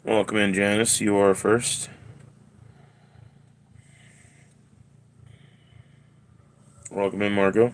Welcome in, Janice. You are first. Welcome in, Marco.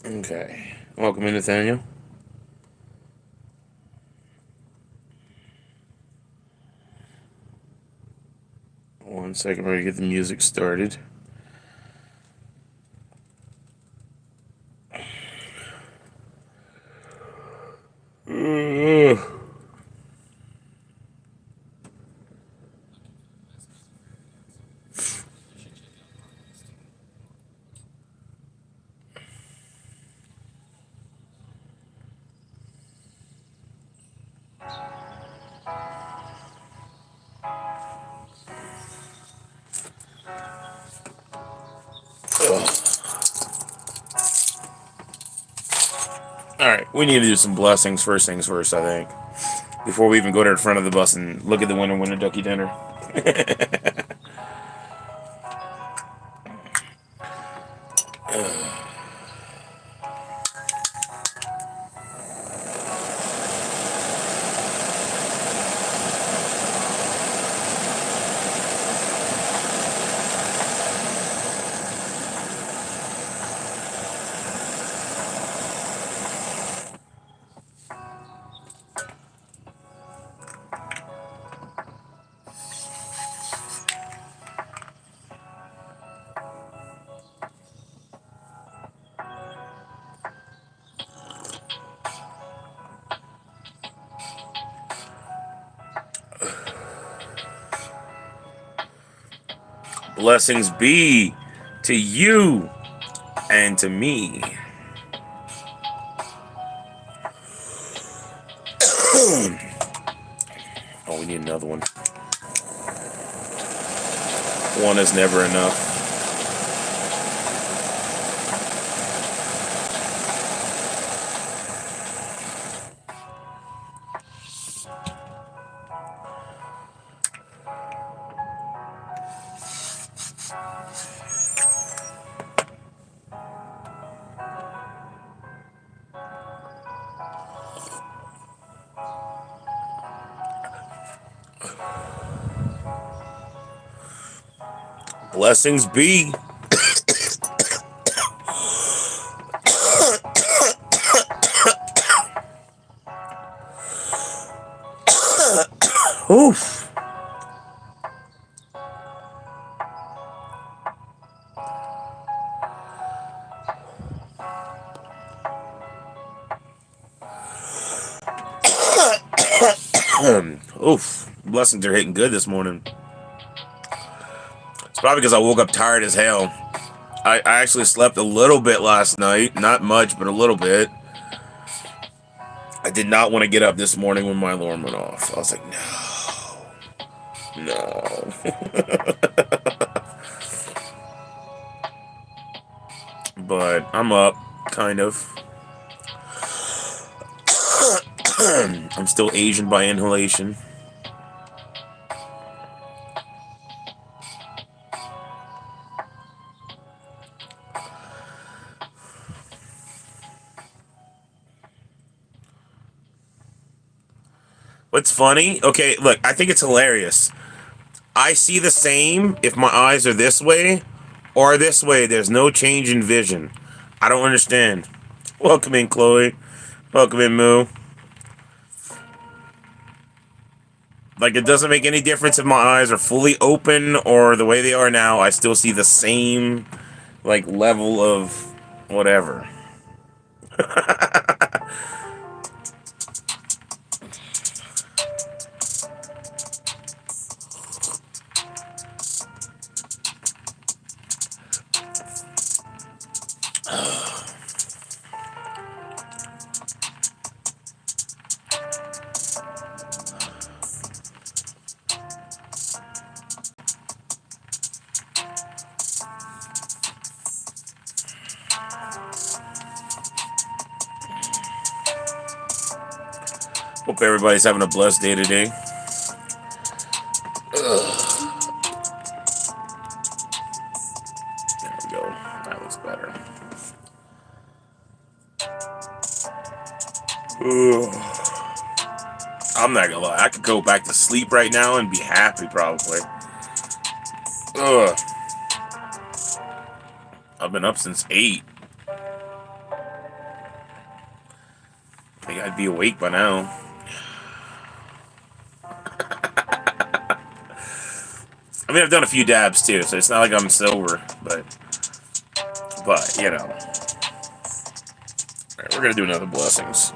Okay. Welcome in, Nathaniel. One second, we're going to get the music started. Alright, we need to do some blessings. First things first, I think. Before we even go to the front of the bus and look at the winner ducky dinner. Blessings be to you and to me. Oh, we need another one. One is never enough. Blessings be. Oof. Oof. Blessings are hitting good this morning. It's probably because I woke up tired as hell. I actually slept a little bit last night. Not much, but a little bit. I did not want to get up this morning when my alarm went off. I was like, no. No. But I'm up, kind of. I'm still Asian by inhalation. What's funny? Okay, look, I think it's hilarious. I see the same if my eyes are this way or this way. There's no change in vision. I don't understand. Welcome in, Chloe. Welcome in, Moo. Like, it doesn't make any difference if my eyes are fully open or the way they are now. I still see the same, like, level of whatever. Hope everybody's having a blessed day today. There we go. That looks better. I'm not gonna lie. I could go back to sleep right now and be happy, probably. Ugh. I've been up since 8. I think I'd be awake by now. I mean, I've done a few dabs too, so it's not like I'm sober, but you know. Alright, we're gonna do another blessings.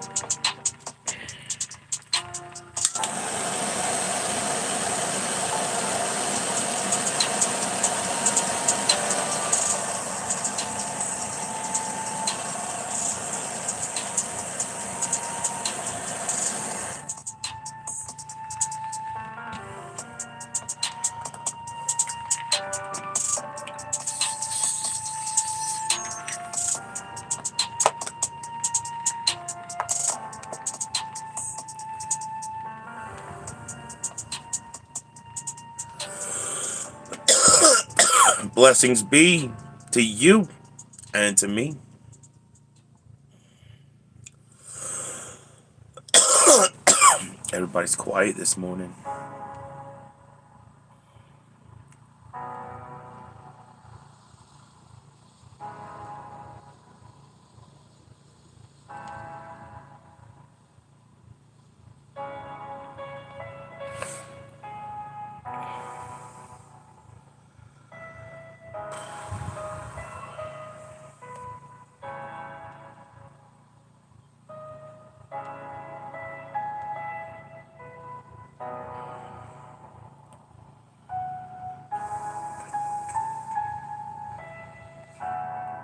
Blessings be to you and to me. Everybody's quiet this morning.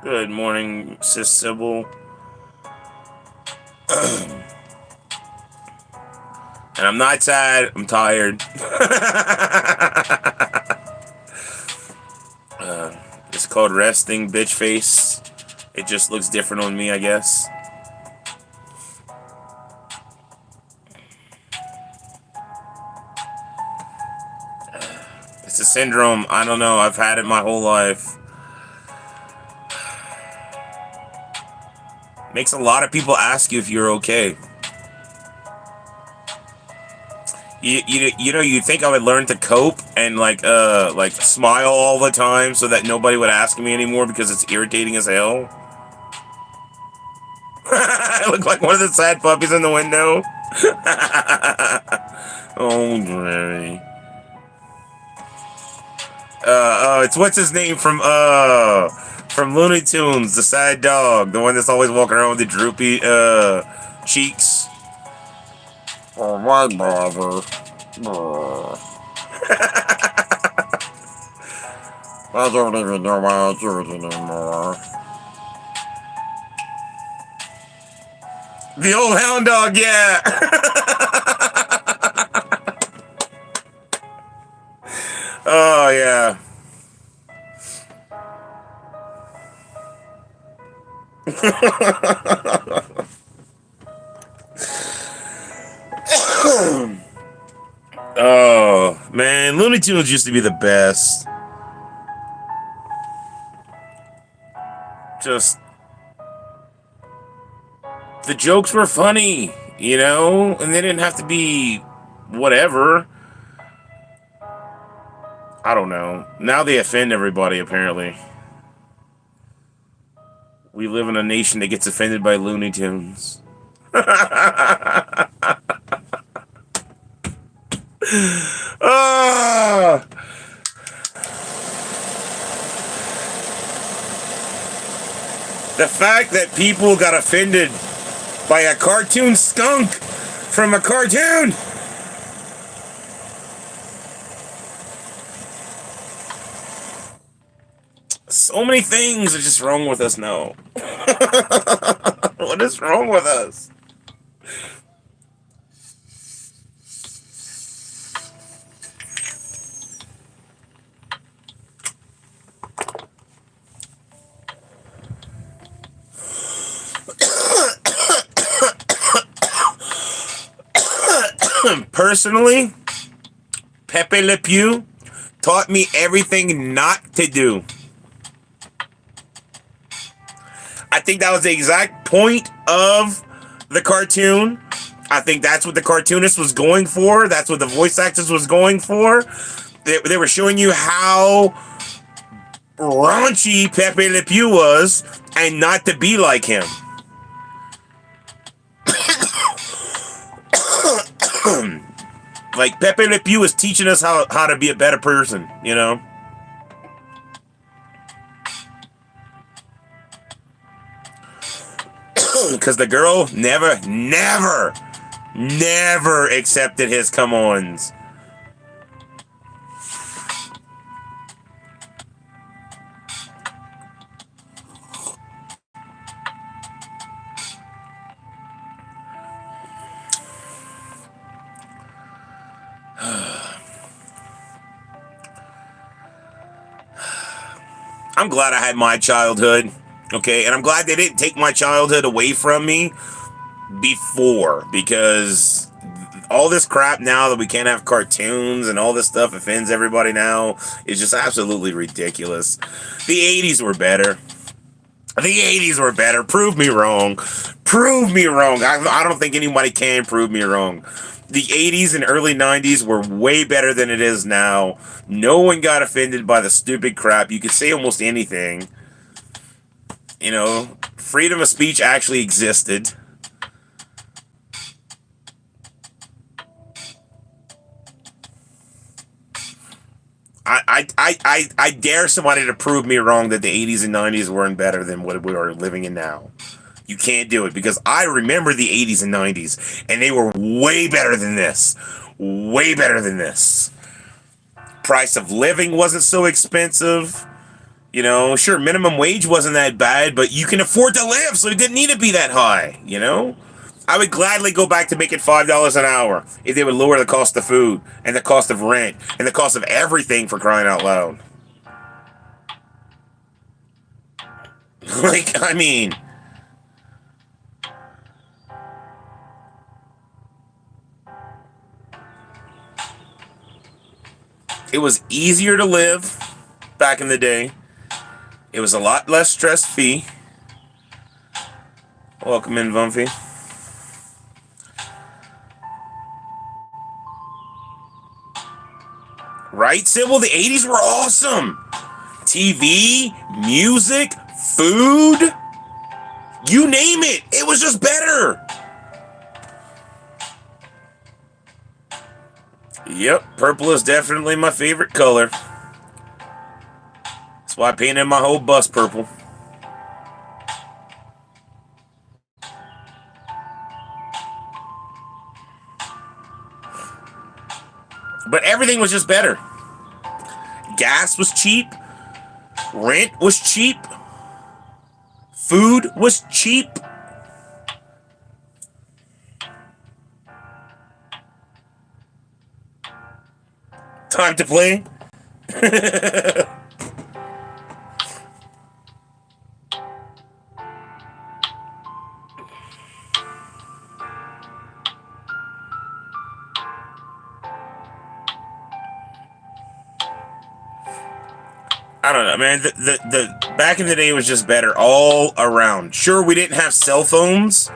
Good morning, Sis Sybil. And I'm not sad, I'm tired. It's called resting, bitch face. It just looks different on me, I guess. It's a syndrome, I don't know, I've had it my whole life. Makes a lot of people ask you if you're okay. You know, you'd think I would learn to cope and like smile all the time so that nobody would ask me anymore because it's irritating as hell. I look like one of the sad puppies in the window. Oh, Jerry. It's what's his name from Looney Tunes, the sad dog, the one that's always walking around with the droopy cheeks. Oh, my brother. I don't even know why I do it anymore. The old hound dog, yeah. Oh, yeah. Oh, man. Looney Tunes used to be the best. Just... the jokes were funny, you know? And they didn't have to be... whatever. I don't know. Now they offend everybody, apparently. We live in a nation that gets offended by Looney Tunes. Ah! The fact that people got offended by a cartoon skunk from a cartoon. So many things are just wrong with us now. What is wrong with us? personally, Pepe Le Pew taught me everything not to do. I think that was the exact point of the cartoon. I think that's what the cartoonist was going for. That's what the voice actors was going for. They were showing you how raunchy Pepe Le Pew was and not to be like him. Like, Pepe Le Pew is teaching us how to be a better person, you know? Because the girl never accepted his come-ons. I'm glad I had my childhood, okay? And I'm glad they didn't take my childhood away from me before, because all this crap now that we can't have cartoons and all this stuff offends everybody now is just absolutely ridiculous. The 80s were better. The 80s were better. Prove me wrong. Prove me wrong. I don't think anybody can prove me wrong. The 80s and early 90s were way better than it is now. No one got offended by the stupid crap. You could say almost anything. You know, freedom of speech actually existed. I dare somebody to prove me wrong that the 80s and 90s weren't better than what we are living in now. You can't do it, because I remember the 80s and 90s, and they were way better than this. Way better than this. Price of living wasn't so expensive. You know, sure, minimum wage wasn't that bad, but you can afford to live, so it didn't need to be that high, you know? I would gladly go back to making $5 an hour if they would lower the cost of food and the cost of rent and the cost of everything, for crying out loud. Like, I mean... It was easier to live back in the day. It was a lot less stress-free. Welcome in, Vumpy. Right, Sybil? The 80s were awesome. TV, music, food, you name it. It was just better. Yep, purple is definitely my favorite color. That's why I painted my whole bus purple. But everything was just better. Gas was cheap. Rent was cheap. Food was cheap. Time to play. I don't know, man. The back in the day was just better all around. Sure, we didn't have cell phones.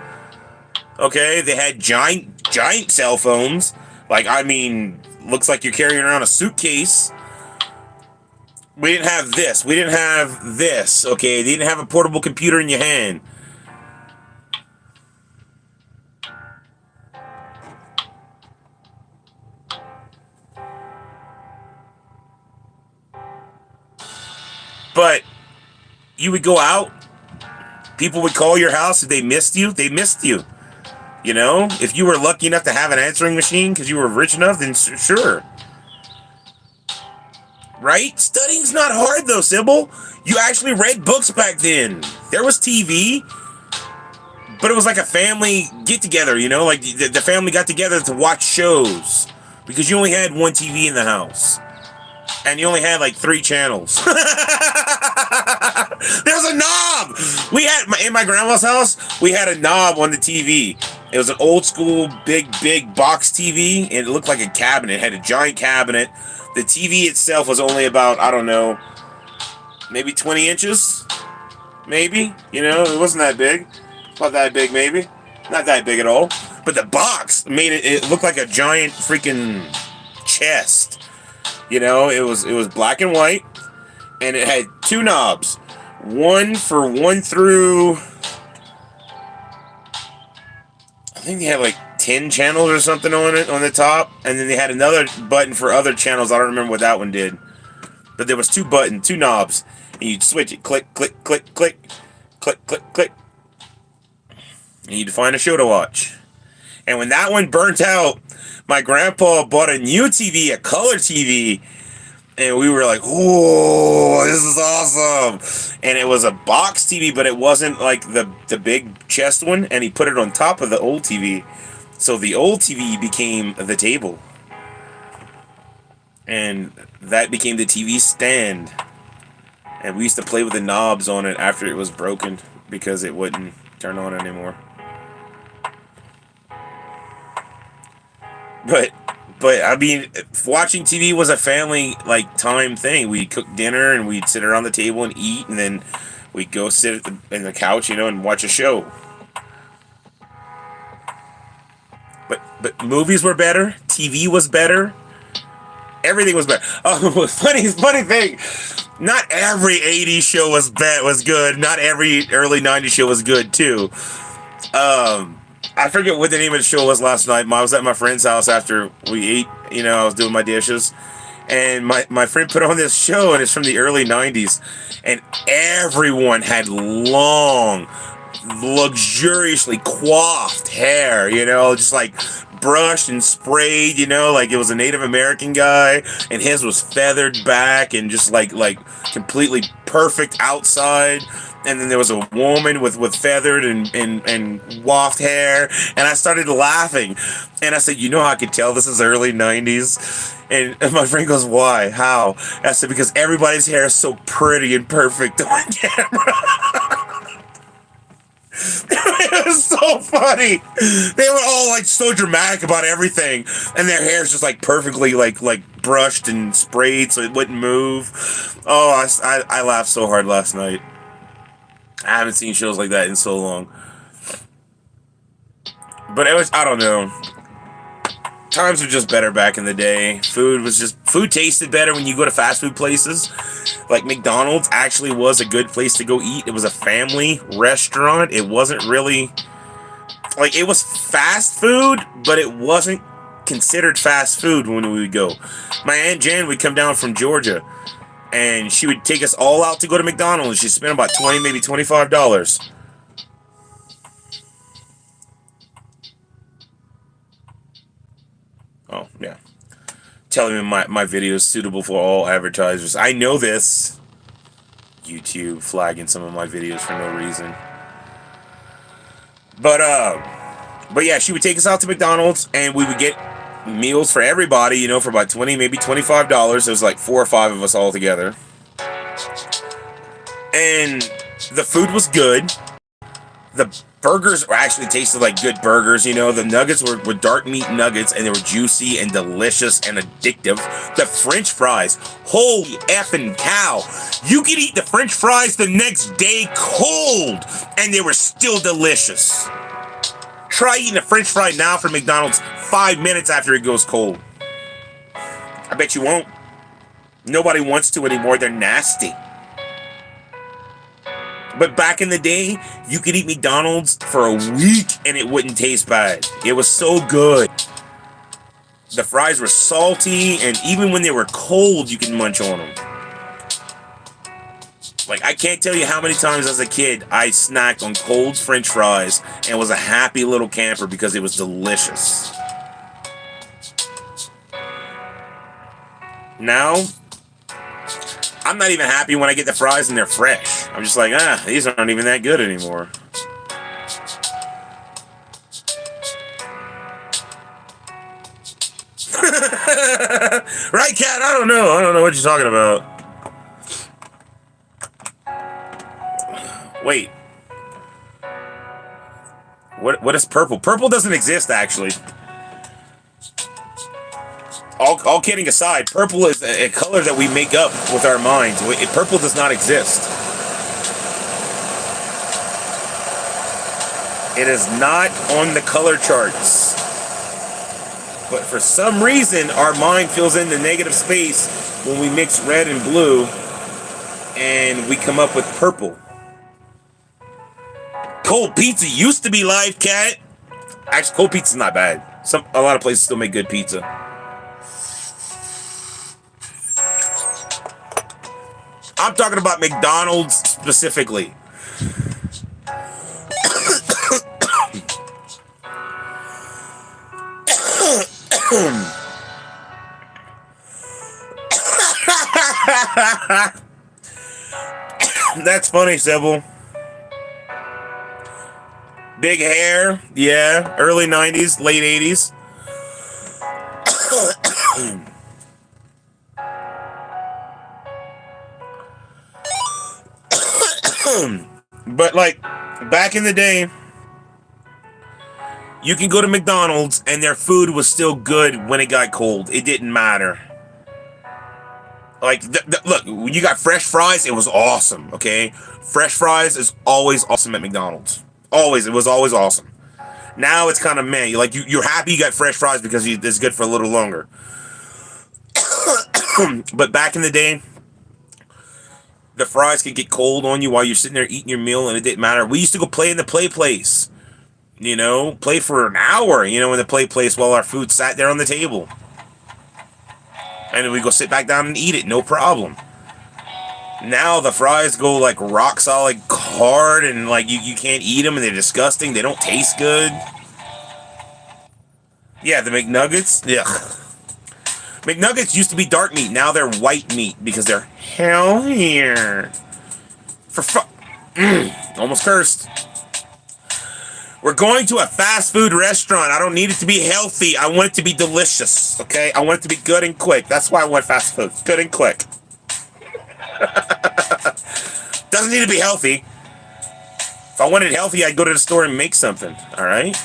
Okay, they had giant cell phones. Like, I mean, looks like you're carrying around a suitcase. We didn't have this. We didn't have this. Okay, they didn't have a portable computer in your hand. But you would go out, people would call your house if they missed you. They missed you. You know, if you were lucky enough to have an answering machine because you were rich enough, then sure. Right? Studying's not hard though, Sybil. You actually read books back then. There was TV, but it was like a family get-together, you know? Like the family got together to watch shows because you only had one TV in the house. And you only had like 3 channels. There's a knob! We had, in my grandma's house, we had a knob on the TV. It was an old school, big box TV, and it looked like a cabinet. It had a giant cabinet. The TV itself was only about, I don't know, maybe 20 inches? Maybe? You know, it wasn't that big. Not that big, maybe. Not that big at all. But the box made it look like a giant freaking chest. You know, it was black and white, and it had two knobs. One for 1 through, I think they had like 10 channels or something on it on the top, and then they had another button for other channels. I don't remember what that one did. But there was two knobs, and you'd switch it. Click, click, click, click, click, click, click. And you'd find a show to watch. And when that one burnt out, my grandpa bought a new TV, a color TV, and we were like, "Whoa, this is awesome!" And it was a box TV, but it wasn't like the big chest one. And he put it on top of the old TV, so the old TV became the table, and that became the TV stand. And we used to play with the knobs on it after it was broken because it wouldn't turn on anymore. But I mean, watching TV was a family like time thing. We'd cook dinner and we'd sit around the table and eat, and then we'd go sit in the couch, you know, and watch a show. But movies were better. TV was better. Everything was better. Oh, funny thing. Not every 80s show was good. Not every early 90s show was good too. I forget what the name of the show was last night. I was at my friend's house after we ate. You know, I was doing my dishes. And my friend put on this show, and it's from the early 90s. And everyone had long, luxuriously coiffed hair, you know, just like brushed and sprayed, you know, like it was a Native American guy, and his was feathered back and just like completely perfect outside. And then there was a woman with feathered and waft hair, and I started laughing, and I said, "You know how I could tell this is early 90s?" And my friend goes, "Why? How?" I said, "Because everybody's hair is so pretty and perfect on camera." It was so funny. They were all like so dramatic about everything, and their hair's just like perfectly like brushed and sprayed so it wouldn't move. Oh, I laughed so hard last night. I haven't seen shows like that in so long. But it was, I don't know. Times were just better back in the day. Food tasted better when you go to fast food places. Like McDonald's actually was a good place to go eat. It was a family restaurant. It wasn't really, like, it was fast food, but it wasn't considered fast food when we would go. My Aunt Jan would come down from Georgia, and she would take us all out to go to McDonald's. She'd spend about $20, maybe $25. Oh, yeah. Telling me my video is suitable for all advertisers. I know this. YouTube flagging some of my videos for no reason. But yeah, she would take us out to McDonald's, and we would get meals for everybody, you know, for about $20, maybe $25. There was like 4 or 5 of us all together. And the food was good. The burgers actually tasted like good burgers, you know. The nuggets were dark meat nuggets, and they were juicy and delicious and addictive. The French fries, holy effing cow. You could eat the French fries the next day cold, and they were still delicious. Try eating a French fry now from McDonald's 5 minutes after it goes cold. I bet you won't. Nobody wants to anymore. They're nasty. But back in the day, you could eat McDonald's for a week and it wouldn't taste bad. It was so good. The fries were salty, and even when they were cold, you could munch on them. Like, I can't tell you how many times as a kid I snacked on cold French fries and was a happy little camper because it was delicious. Now, I'm not even happy when I get the fries and they're fresh. I'm just like, these aren't even that good anymore. Right, Cat? I don't know. I don't know what you're talking about. Wait. What is purple? Purple doesn't exist, actually. All kidding aside, purple is a color that we make up with our minds. Purple does not exist. It is not on the color charts. But for some reason, our mind fills in the negative space when we mix red and blue, and we come up with purple. Cold pizza used to be live, cat. Actually, cold pizza's not bad. A lot of places still make good pizza. I'm talking about McDonald's specifically. That's funny, Sybil. Big hair, yeah. Early 90s, late 80s. But, like, back in the day, you can go to McDonald's and their food was still good when it got cold. It didn't matter. Like, look, when you got fresh fries, it was awesome, okay? Fresh fries is always awesome at McDonald's. Always. It was always awesome. Now it's kind of meh. You're happy you got fresh fries because it's good for a little longer. But back in the day, the fries could get cold on you while you're sitting there eating your meal, and it didn't matter. We used to go play in the play place. You know, play for an hour, in the play place while our food sat there on the table. And then we go sit back down and eat it, no problem. Now the fries go like rock solid hard, and like you can't eat them, and they're disgusting. They don't taste good. Yeah, the McNuggets. Yeah. McNuggets used to be dark meat. Now they're white meat because they're healthier. Almost cursed. We're going to a fast food restaurant. I don't need it to be healthy. I want it to be delicious, okay? I want it to be good and quick. That's why I want fast food. Good and quick. Doesn't need to be healthy. If I wanted healthy, I'd go to the store and make something, all right?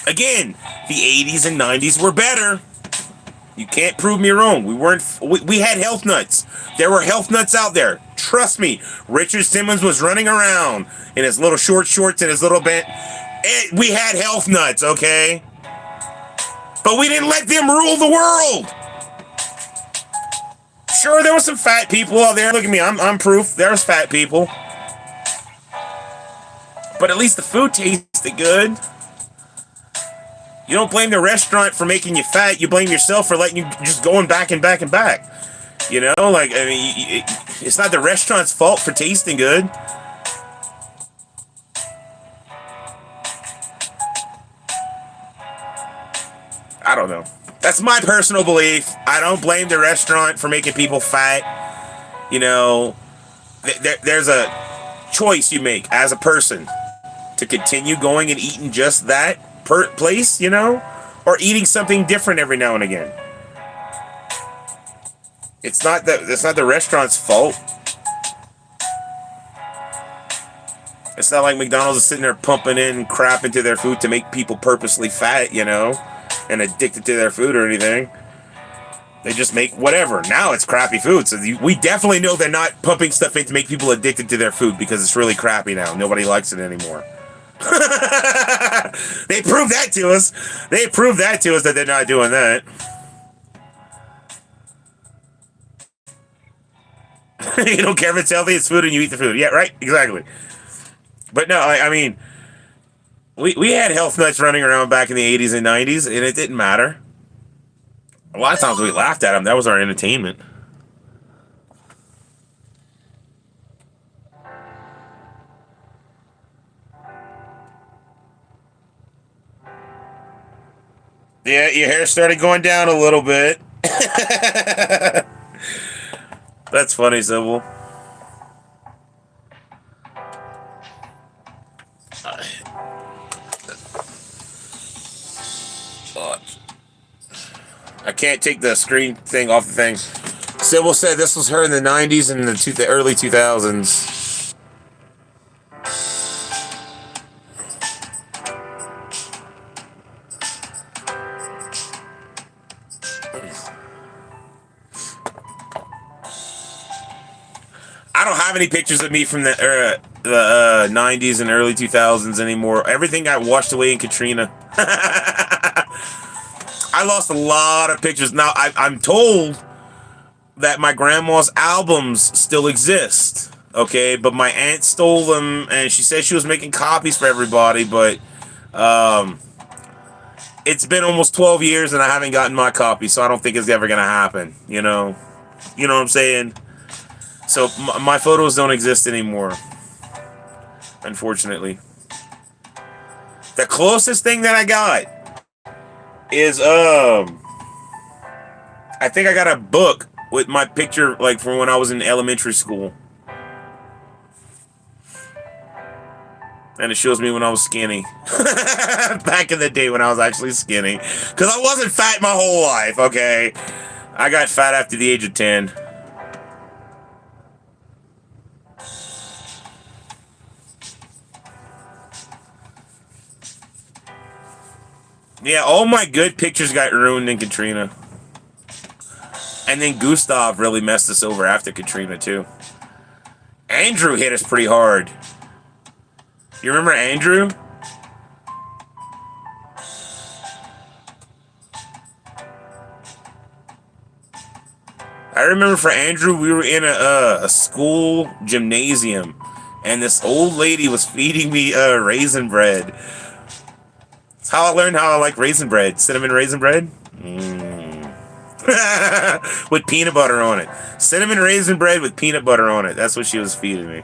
Again, the 80s and 90s were better. You can't prove me wrong. We had health nuts. There were health nuts out there. Trust me. Richard Simmons was running around in his little short shorts and his little band. We had health nuts, okay? But we didn't let them rule the world. Sure, there were some fat people out there. Look at me. I'm proof. There's fat people. But at least the food tasted good. You don't blame the restaurant for making you fat. You blame yourself for letting you just going back and back and back. Like, I mean, it's not the restaurant's fault for tasting good. I don't know. That's my personal belief. I don't blame the restaurant for making people fat. There's a choice you make as a person to continue going and eating just that place, or eating something different every now and again. It's not the restaurant's fault. It's not like McDonald's is sitting there pumping in crap into their food to make people purposely fat, and addicted to their food or anything. They just make whatever. Now it's crappy food, so we definitely know they're not pumping stuff in to make people addicted to their food because it's really crappy now. Nobody likes it anymore. They proved that to us. They proved that to us that they're not doing that. You don't care if it's healthy, it's food, and you eat the food. Yeah, right? Exactly. But no, I mean, we had health nuts running around back in the 80s and 90s, and it didn't matter. A lot of times we laughed at them. That was our entertainment. Yeah, your hair started going down a little bit. That's funny, Sybil. I can't take the screen thing off the thing. Sybil said this was her in the 90s and the early 2000s. I don't have any pictures of me from the 90s and early 2000s anymore. Everything got washed away in Katrina. I lost a lot of pictures. Now, I'm told that my grandma's albums still exist. Okay, but my aunt stole them, and she said she was making copies for everybody, but it's been almost 12 years and I haven't gotten my copy, so I don't think it's ever going to happen, you know? You know what I'm saying? So my photos don't exist anymore, unfortunately. The closest thing that I got is, I think I got a book with my picture, like, from when I was in elementary school. And it shows me when I was skinny. Back in the day when I was actually skinny. Because I wasn't fat my whole life, okay? I got fat after the age of 10. Yeah, all my good pictures got ruined in Katrina. And then Gustav really messed us over after Katrina, too. Andrew hit us pretty hard. You remember Andrew? I remember for Andrew, we were in a school gymnasium, and this old lady was feeding me raisin bread. That's how I learned how I like raisin bread. Cinnamon raisin bread? With peanut butter on it. Cinnamon raisin bread with peanut butter on it. That's what she was feeding me.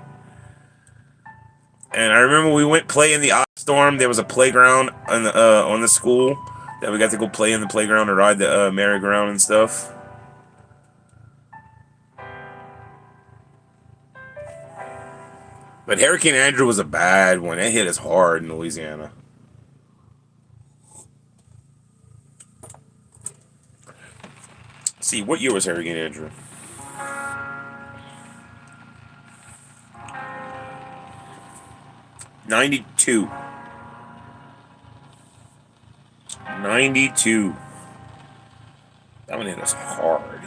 And I remember we went play in the ice storm. There was a playground on the school that we got to go play in the playground and ride the merry-go-round and stuff. But Hurricane Andrew was a bad one. It hit us hard in Louisiana. Let's see, what year was Hurricane Andrew? '92. 92. That one hit us hard.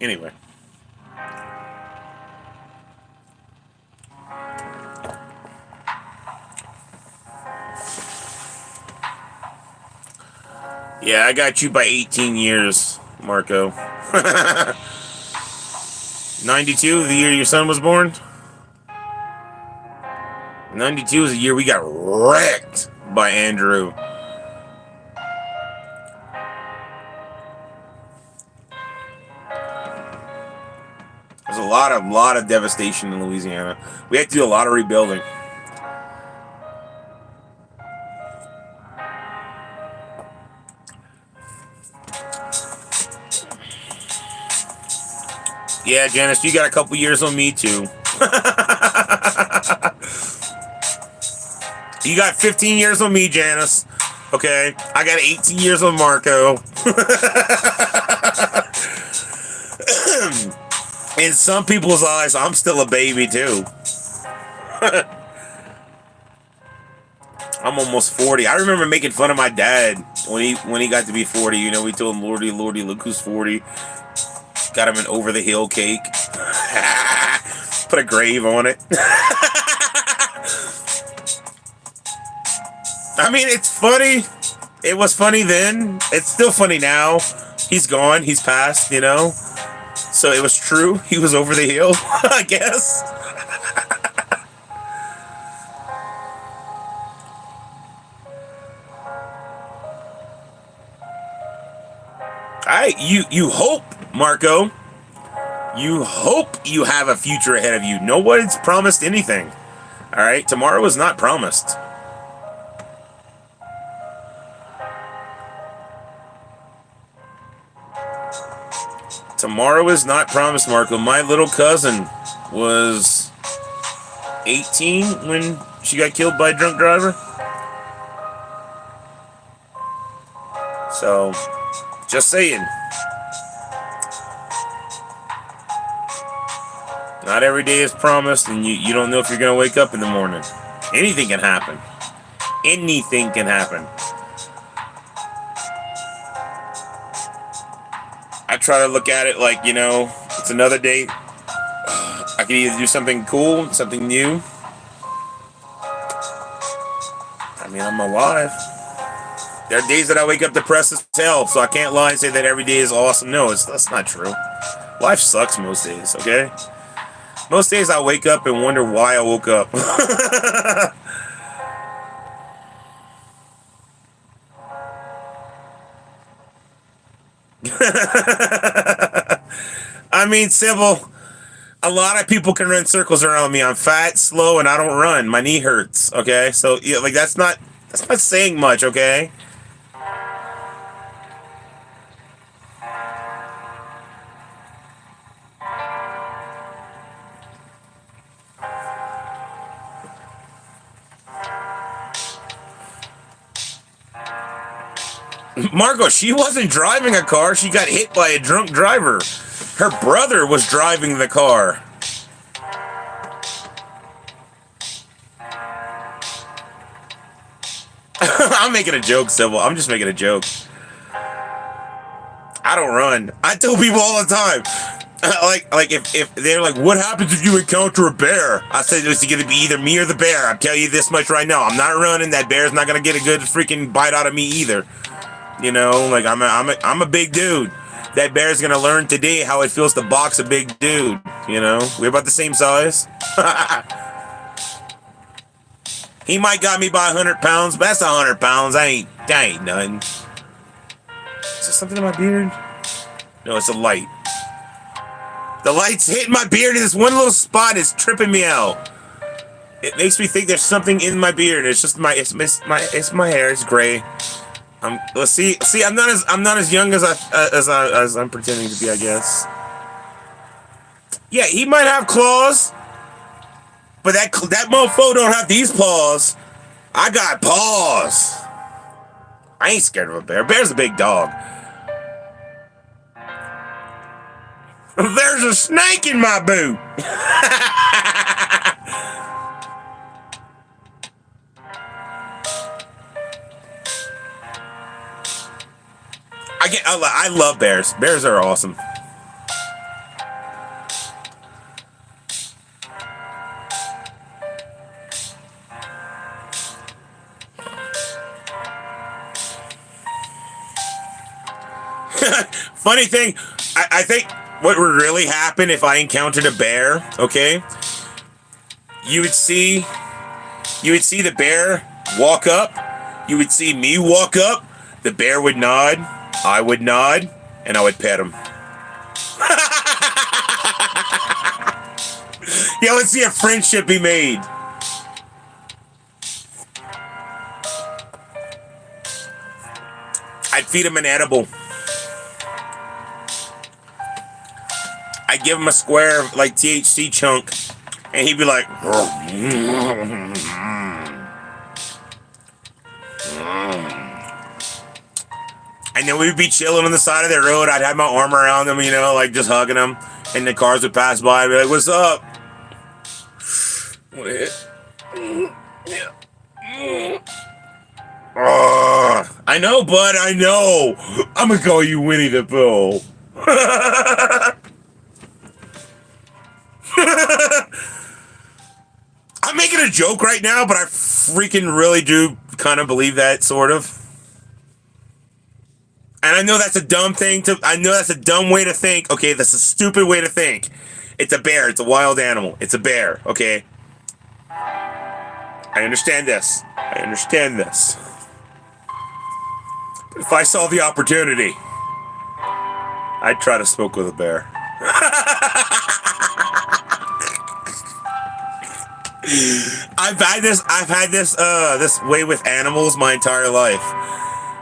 Anyway. Yeah, I got you by 18 years, Marco. 92, the year your son was born? 92 is the year we got wrecked by Andrew. There's a lot of devastation in Louisiana. We had to do a lot of rebuilding. Yeah, Janice, you got a couple years on me too. You got 15 years on me, Janice. Okay, I got 18 years on Marco. In some people's eyes, I'm still a baby too. I'm almost 40. I remember making fun of my dad when he got to be 40. You know, we told him, Lordy, Lordy, look who's 40. Got him an over the hill cake. Put a grave on it. I mean, it's funny. It was funny then. It's still funny now. He's gone. He's passed, you know. So it was true. He was over the hill, I guess. You hope, Marco. You hope you have a future ahead of you. Nobody's promised anything. All right? Tomorrow is not promised. Tomorrow is not promised, Marco. My little cousin was 18 when she got killed by a drunk driver. So, just saying. Not every day is promised, and you don't know if you're going to wake up in the morning. Anything can happen. Anything can happen. I try to look at it like, it's another day. I can either do something cool, something new. I mean, I'm alive. There are days that I wake up depressed as hell, so I can't lie and say that every day is awesome. No, that's not true. Life sucks most days, okay? Most days I wake up and wonder why I woke up. I mean, Sybil, a lot of people can run circles around me. I'm fat, slow, and I don't run. My knee hurts, okay? So, yeah, like, that's not saying much, okay? Margot, she wasn't driving a car. She got hit by a drunk driver. Her brother was driving the car. I'm making a joke, Sybil. I'm just making a joke. I don't run. I tell people all the time. Like if they're like, what happens if you encounter a bear? I said it's going to be either me or the bear. I'm telling you this much right now. I'm not running. That bear's not going to get a good freaking bite out of me either. Like I'm a big dude. That bear's gonna learn today how it feels to box a big dude. We're about the same size. He might got me by 100 pounds, but that's 100 pounds. That ain't nothing. Is there something in my beard? No, it's a light. The light's hitting my beard, and this one little spot is tripping me out. It makes me think there's something in my beard. It's just my hair. It's gray. Let's see. I'm not as young as I'm pretending to be, I guess. Yeah, he might have claws, but that mofo don't have these paws. I got paws. I ain't scared of a bear. Bear's a big dog. There's a snake in my boot. I love bears. Bears are awesome. Funny thing, I think what would really happen if I encountered a bear, okay? You would see the bear walk up. You would see me walk up. The bear would nod. I would nod, and I would pet him. Yeah, let's see a friendship be made. I'd feed him an edible. I'd give him a square of, like, THC chunk, and he'd be like... And then we'd be chilling on the side of the road. I'd have my arm around them, like just hugging them. And the cars would pass by and be like, what's up? What a hit. Yeah. I know, bud, I know. I'm gonna call you Winnie the Pooh. I'm making a joke right now, but I freaking really do kind of believe that, sort of. And I know that's a dumb way to think. Okay, that's a stupid way to think. It's a bear. It's a wild animal. It's a bear, okay? I understand this. But if I saw the opportunity, I'd try to smoke with a bear. I've had this way with animals my entire life.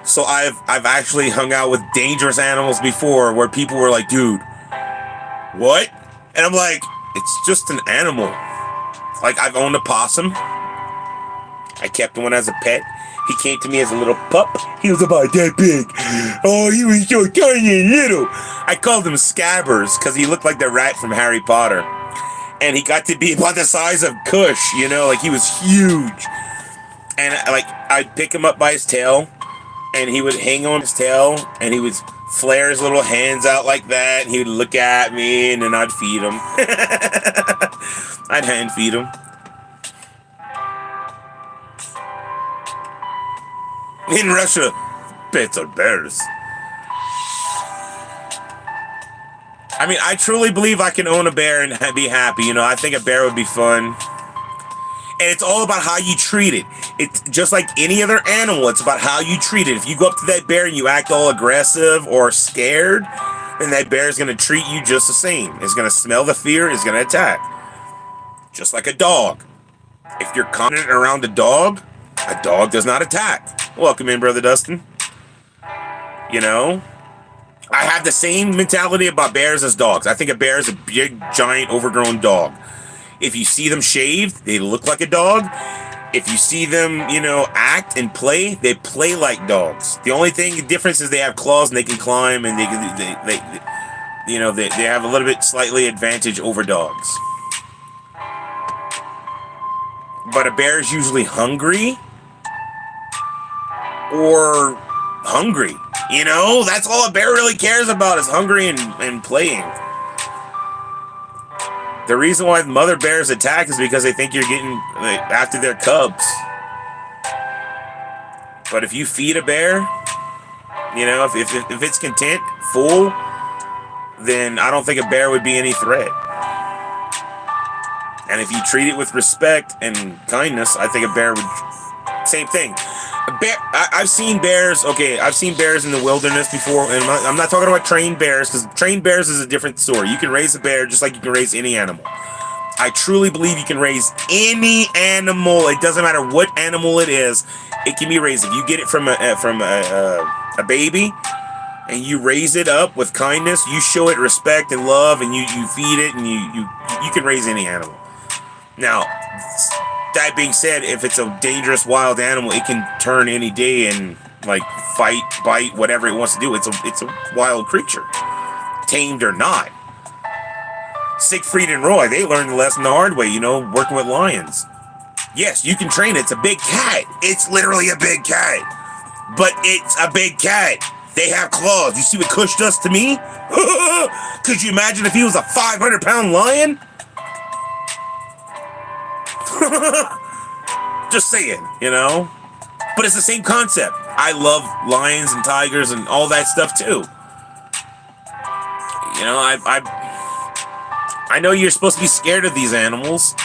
So I've actually hung out with dangerous animals before where people were like, dude, what? And I'm like, it's just an animal. Like, I've owned a possum. I kept one as a pet. He came to me as a little pup. He was about that big. Oh, he was so tiny and little. I called him Scabbers because he looked like the rat from Harry Potter. and he got to be about the size of Kush, you know, like he was huge. And like I'd pick him up by his tail, and he would hang on his tail, and he would flare his little hands out like that, and he would look at me, and then I'd feed him. I'd hand feed him. In Russia, pets are bears. I mean, I truly believe I can own a bear and be happy. You know, I think a bear would be fun. And it's all about how you treat it. It's just like any other animal. It's about how you treat it. If you go up to that bear and you act all aggressive or scared, then that bear is going to treat you just the same. It's going to smell the fear. It's going to attack. Just like a dog. If you're confident around a dog does not attack. Welcome in, Brother Dustin. You know? I have the same mentality about bears as dogs. I think a bear is a big, giant, overgrown dog. If you see them shaved, they look like a dog. If you see them, you know, act and play, they play like dogs. The only difference is they have claws and they can climb, and they have a little bit slightly advantage over dogs. But a bear is usually hungry or hungry. You know, that's all a bear really cares about is hungry and playing. The reason why mother bears attack is because they think you're getting after their cubs. But if you feed a bear, you know, if it's content, full, then I don't think a bear would be any threat. And if you treat it with respect and kindness, I think a bear would. Same thing. A bear. I've seen bears. Okay, I've seen bears in the wilderness before, and I'm not talking about trained bears, because trained bears is a different story. You can raise a bear just like you can raise any animal. I truly believe you can raise any animal. It doesn't matter what animal it is. It can be raised. If you get it from a baby, and you raise it up with kindness, you show it respect and love, and you feed it, and you can raise any animal. Now, that being said, if it's a dangerous wild animal, it can turn any day and like fight, bite, whatever it wants to do. It's a wild creature, tamed or not. Siegfried and Roy, they learned the lesson the hard way, you know, working with lions. Yes, you can train it. It's a big cat. It's literally a big cat. But it's a big cat. They have claws. You see what Kush does to me? Could you imagine if he was a 500-pound lion? Just saying, you know? But it's the same concept. I love lions and tigers and all that stuff too. You know, I know you're supposed to be scared of these animals.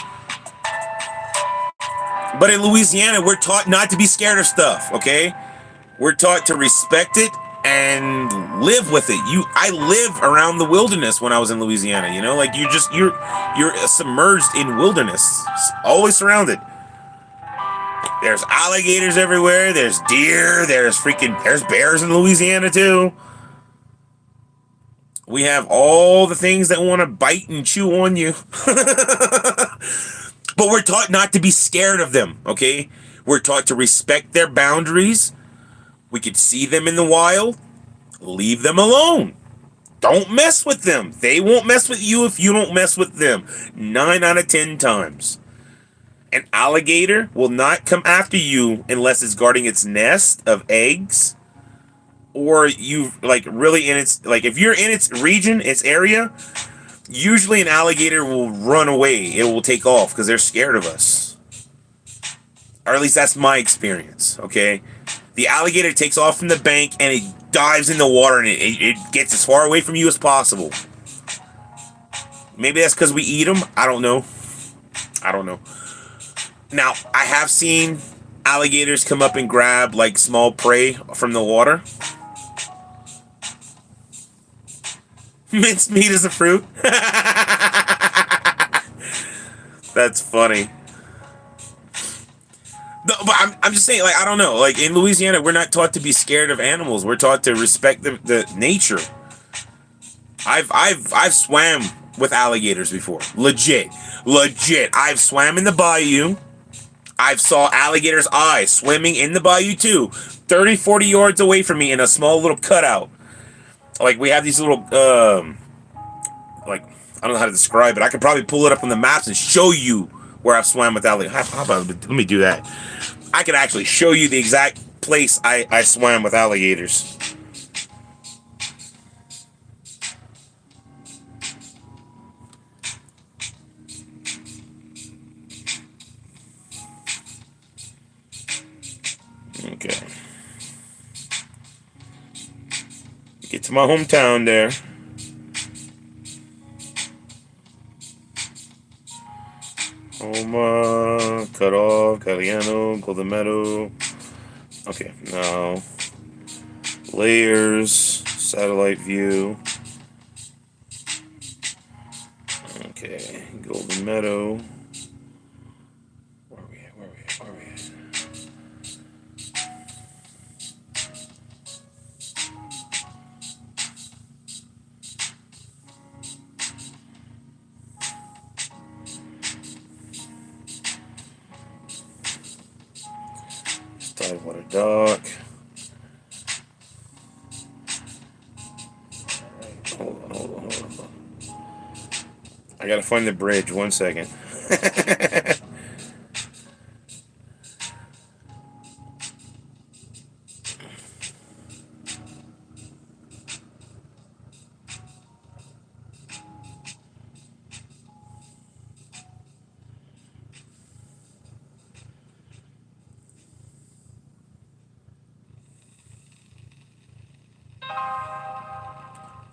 But in Louisiana, we're taught not to be scared of stuff, okay? We're taught to respect it and live with it. I live around the wilderness when I was in Louisiana, you know? Like you're submerged in wilderness, always surrounded. There's alligators everywhere, there's deer, there's bears in Louisiana too. We have all the things that want to bite and chew on you. But we're taught not to be scared of them, okay? We're taught to respect their boundaries. We could see them in the wild. Leave them alone. Don't mess with them. They won't mess with you if you don't mess with them. 9 out of 10 times. An alligator will not come after you unless it's guarding its nest of eggs. Or you really in its, if you're in its region, its area, usually an alligator will run away. It will take off because they're scared of us. Or at least that's my experience, okay? The alligator takes off from the bank and it dives in the water and it gets as far away from you as possible. Maybe that's because we eat them. I don't know. Now, I have seen alligators come up and grab small prey from the water. Minced meat is a fruit. That's funny. No, but I'm just saying, I don't know. In Louisiana, we're not taught to be scared of animals. We're taught to respect the nature. I've swam with alligators before. Legit. I've swam in the bayou. I've saw alligators' eyes swimming in the bayou too, 30, 40 yards away from me in a small little cutout. We have these little I don't know how to describe it. I could probably pull it up on the maps and show you where I've swam with alligators. How about, let me do that. I could actually show you the exact place I swam with alligators. Okay. Get to my hometown there. Homa, Cut Off, Galliano, Golden Meadow. Okay, now layers, satellite view. Okay, Golden Meadow. Where are we at? Where are we at? Where are we at? Tidewater Dock. Hold on, hold on, hold on. I gotta find the bridge. 1 second.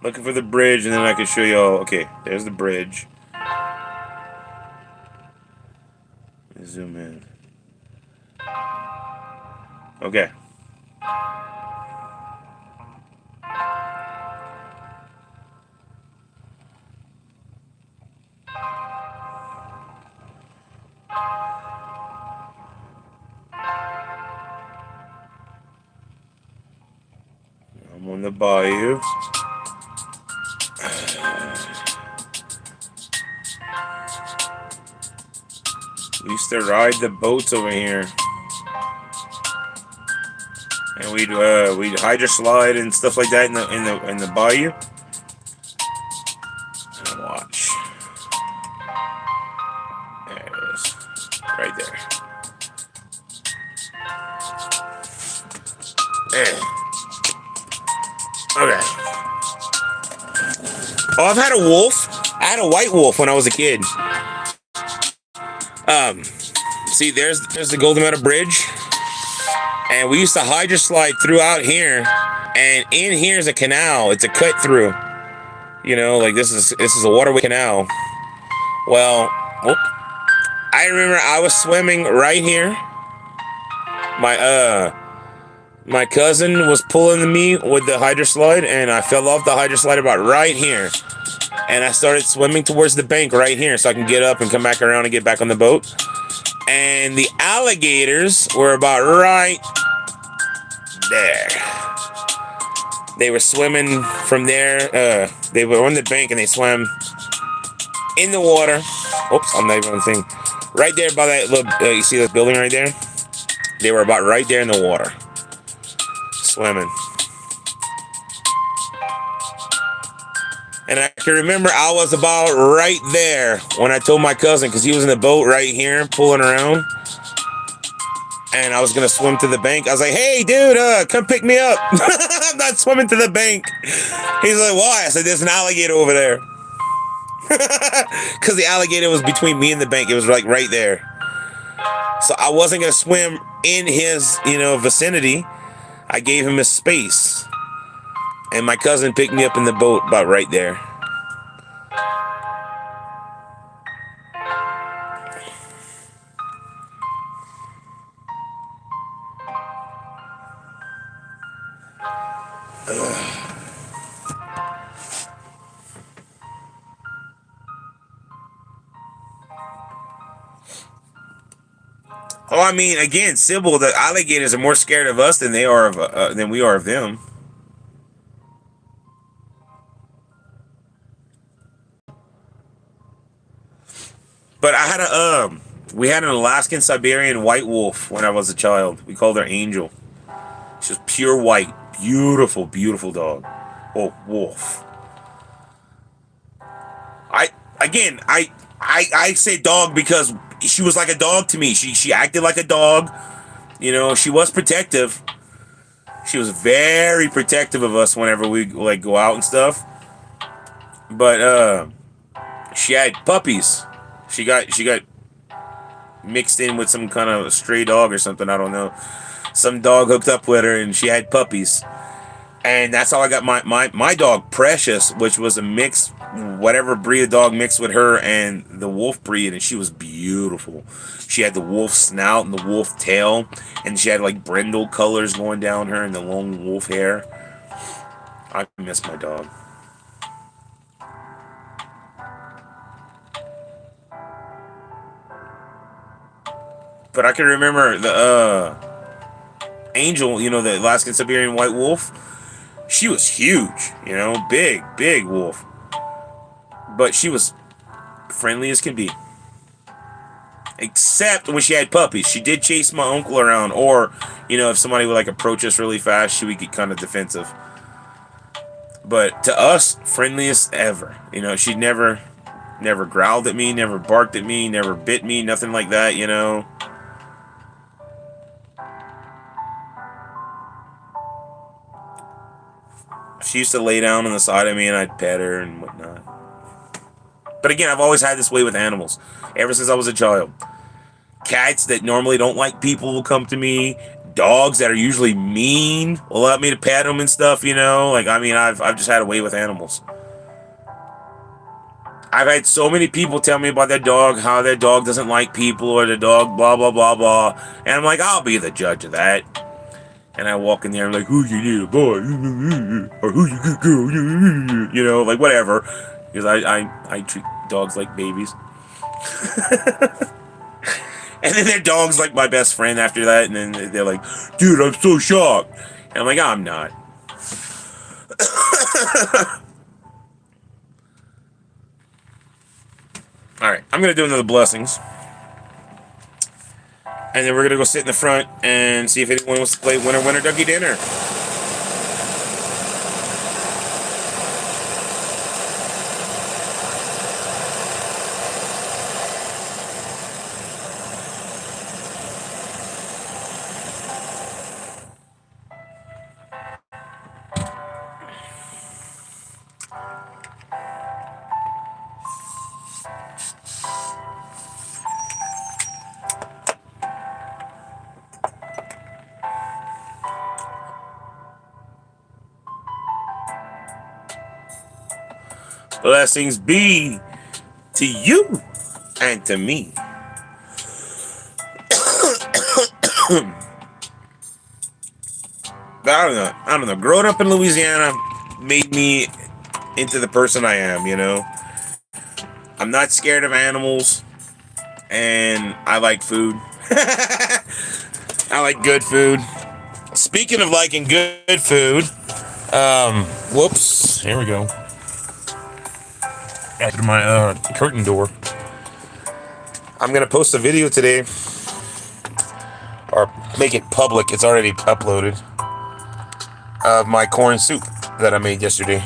Looking for the bridge, and then I can show y'all. Okay, there's the bridge. Zoom in. Okay. I'm on the bayou. We used to ride the boats over here, and we'd hydro slide and stuff like that in the bayou. And watch, there it is, right there. There. Okay. Oh, I've had a wolf. I had a white wolf when I was a kid. See, there's the Golden Meadow Bridge, and we used to hydro slide throughout here, and in here is a canal. It's a cut through, you know, like this is a waterway canal. Well, I remember I was swimming right here. My cousin was pulling me with the hydro slide, and I fell off the hydro slide about right here, and I started swimming towards the bank right here so I can get up and come back around and get back on the boat. And the alligators were about right there. They were swimming from there. They were on the bank and they swam in the water. Oops, I'm not even on the thing. Right there by that little, you see that building right there? They were about right there in the water, swimming. And I can remember I was about right there when I told my cousin, because he was in the boat right here pulling around, and I was going to swim to the bank. I was like, hey, dude, come pick me up. I'm not swimming to the bank. He's like, why? I said, there's an alligator over there. Because the alligator was between me and the bank. It was like right there. So I wasn't going to swim in his, vicinity. I gave him his space. And my cousin picked me up in the boat about right there. Oh, I mean, again, Sybil, the alligators are more scared of us than they are of than we are of them. But I had we had an Alaskan Siberian white wolf when I was a child. We called her Angel. She was pure white, beautiful, beautiful dog. Oh, wolf. I again, I say dog because she was like a dog to me. She acted like a dog. You know, she was protective. She was very protective of us whenever we like go out and stuff. But she had puppies. She got mixed in with some kind of stray dog or something. I don't know. Some dog hooked up with her, and she had puppies. And that's how I got my dog, Precious, which was a mix, whatever breed of dog mixed with her and the wolf breed, and she was beautiful. She had the wolf snout and the wolf tail, and she had like brindle colors going down her and the long wolf hair. I miss my dog. But I can remember the Angel, you know, the Alaskan Siberian white wolf. She was huge, you know, big wolf. But she was friendly as can be. Except when she had puppies. She did chase my uncle around, or, you know, if somebody would like approach us really fast, she would get kind of defensive. But to us, friendliest ever. You know, she never growled at me, never barked at me, never bit me, nothing like that, you know. She used to lay down on the side of me and I'd pet her and whatnot. But again, I've always had this way with animals, ever since I was a child. Cats that normally don't like people will come to me. Dogs that are usually mean will let me to pet them and stuff, you know? Like, I mean, I've just had a way with animals. I've had so many people tell me about their dog, how their dog doesn't like people, or the dog blah, blah, blah, blah. And I'm like, I'll be the judge of that. And I walk in there, I'm like, who's your little boy? Or who's your good girl? You know, like, whatever. Because I treat dogs like babies. And then their dog's like my best friend after that. And then they're like, dude, I'm so shocked. And I'm like, I'm not. Alright, I'm going to do another blessings. And then we're going to go sit in the front and see if anyone wants to play Winner Ducky Dinner. Blessings be to you and to me. I don't know. Growing up in Louisiana made me into the person I am, you know? I'm not scared of animals, and I like food. I like good food. Speaking of liking good food, whoops, here we go. After my curtain door. I'm going to post a video today, or make it public, it's already uploaded, of my corn soup that I made yesterday.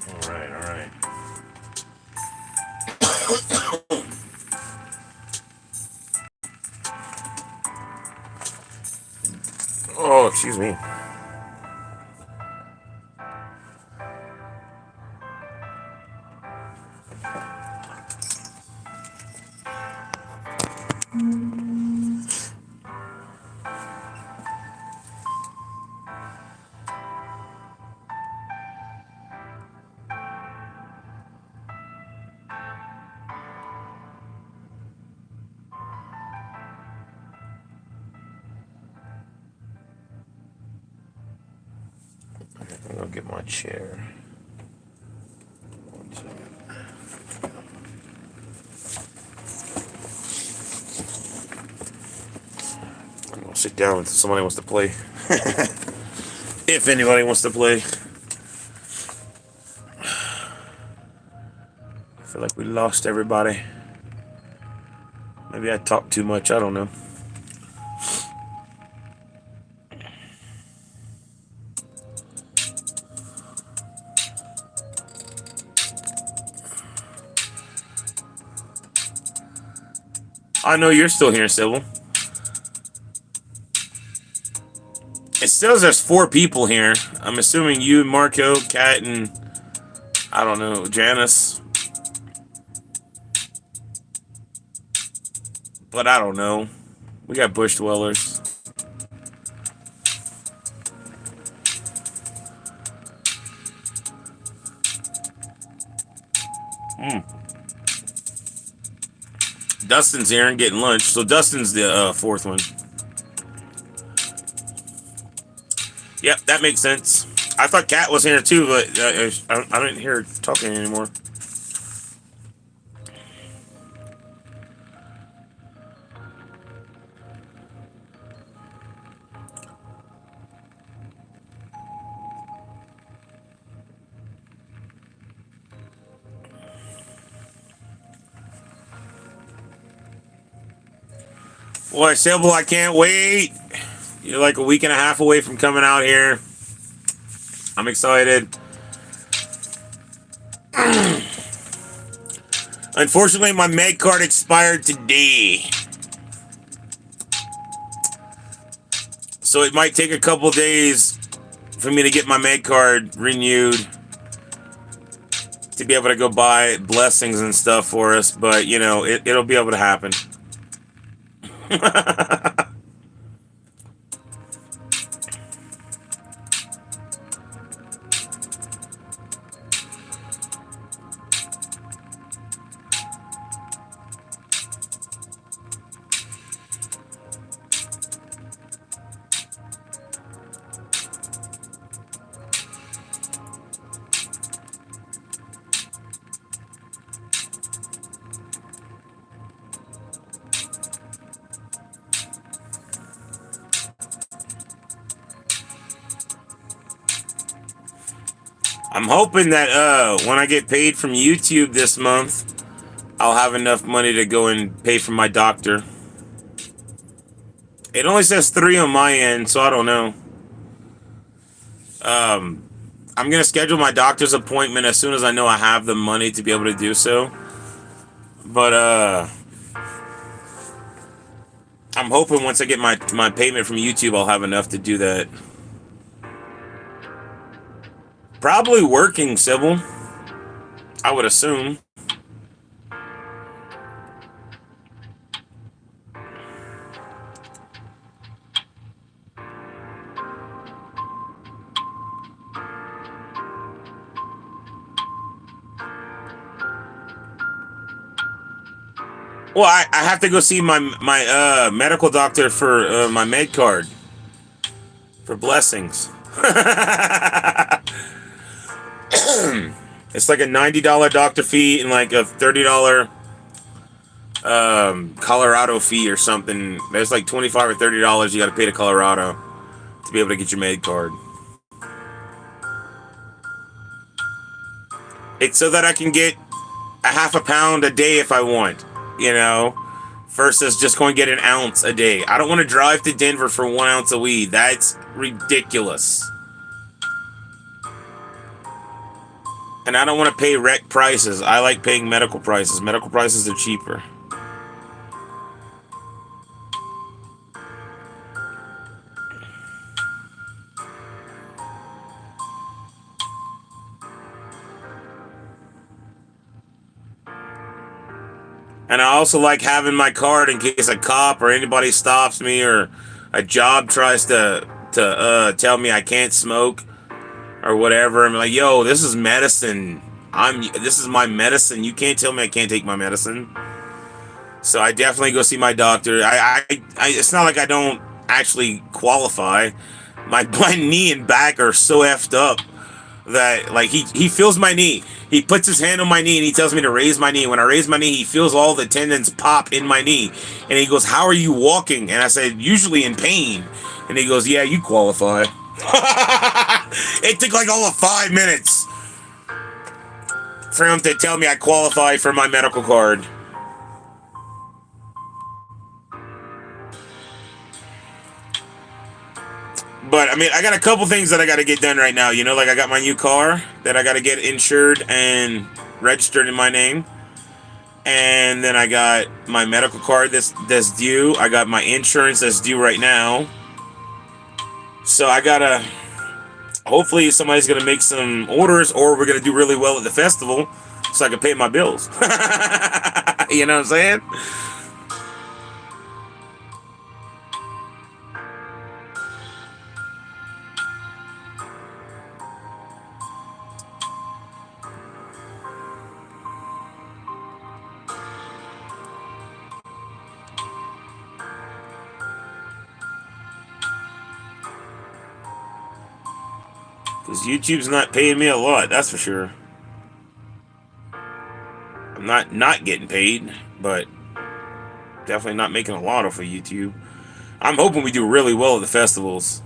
Alright. Oh, excuse me. I'm gonna get my chair. One second. I'm gonna sit down until somebody wants to play. If anybody wants to play. I feel like we lost everybody. Maybe I talked too much. I don't know. I know you're still here, Sybil. It says there's 4 people here. I'm assuming you, Marco, Kat, and I don't know, Janice. But I don't know. We got bush dwellers. Dustin's here and getting lunch. So Dustin's the 4th one. Yep, that makes sense. I thought Kat was here too, but I didn't hear her talking anymore. Boy, Sybil, I can't wait. You're like a week and a half away from coming out here. I'm excited. Unfortunately, my med card expired today. So it might take a couple days for me to get my med card renewed to be able to go buy blessings and stuff for us. But, you know, it'll be able to happen. I'm hoping that when I get paid from YouTube this month, I'll have enough money to go and pay for my doctor. It only says 3 on my end, so I don't know. I'm going to schedule my doctor's appointment as soon as I know I have the money to be able to do so. But I'm hoping once I get my payment from YouTube, I'll have enough to do that. Probably working, Sybil. I would assume. Well, I have to go see my medical doctor for my med card. For blessings. It's like a $90 doctor fee and like a $30 Colorado fee or something. There's like $25 or $30 you got to pay to Colorado to be able to get your med card. It's so that I can get a half a pound a day if I want, you know, versus just going to get an ounce a day. I don't want to drive to Denver for 1 ounce of weed. That's ridiculous. And I don't want to pay rec prices. I like paying medical prices. Medical prices are cheaper. And I also like having my card in case a cop or anybody stops me or a job tries to tell me I can't smoke or whatever. I'm like, yo, this is medicine. This is my medicine. You can't tell me I can't take my medicine. So I definitely go see my doctor. It's not like I don't actually qualify. My knee and back are so effed up that like he feels my knee. He puts his hand on my knee and he tells me to raise my knee. When I raise my knee, he feels all the tendons pop in my knee. And he goes, "How are you walking?" And I said, "Usually in pain." And he goes, "Yeah, you qualify." It took like all of 5 minutes for him to tell me I qualify for my medical card. But I mean, I got a couple things that I got to get done right now. You know, like I got my new car that I got to get insured and registered in my name. And then I got my medical card that's due. I got my insurance that's due right now. So I gotta. Hopefully, somebody's gonna make some orders, or we're gonna do really well at the festival, so I can pay my bills. You know what I'm saying? Because YouTube's not paying me a lot, that's for sure. I'm not getting paid, but definitely not making a lot off of YouTube. I'm hoping we do really well at the festivals.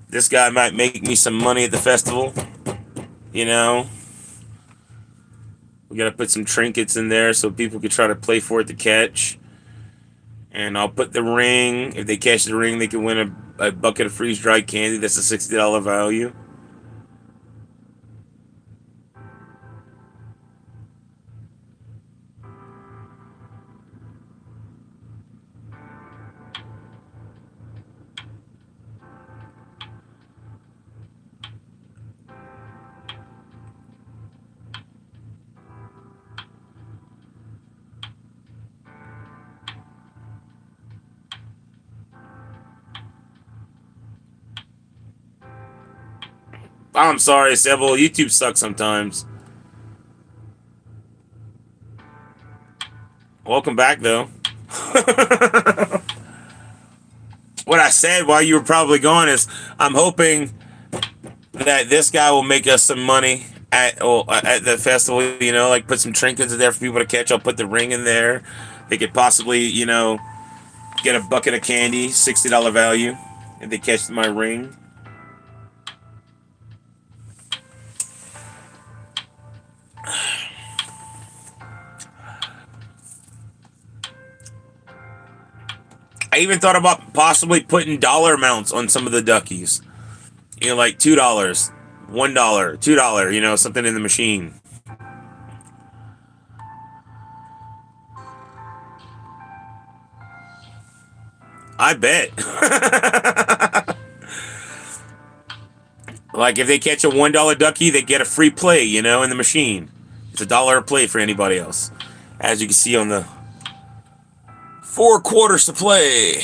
This guy might make me some money at the festival. You know, we gotta put some trinkets in there so people can try to play for it to catch. And I'll put the ring. If they catch the ring, they can win a bucket of freeze-dried candy. That's a $60 value. I'm sorry, Seville. YouTube sucks sometimes. Welcome back, though. What I said while you were probably gone is I'm hoping that this guy will make us some money at the festival. You know, like put some trinkets in there for people to catch. I'll put the ring in there. They could possibly, you know, get a bucket of candy, $60 value, if they catch my ring. I even thought about possibly putting dollar amounts on some of the duckies. You know, like $2, $1, $2, you know, something in the machine. I bet. Like if they catch a $1 ducky, they get a free play, you know, in the machine. It's $1 a play for anybody else. As you can see on the 4 quarters to play.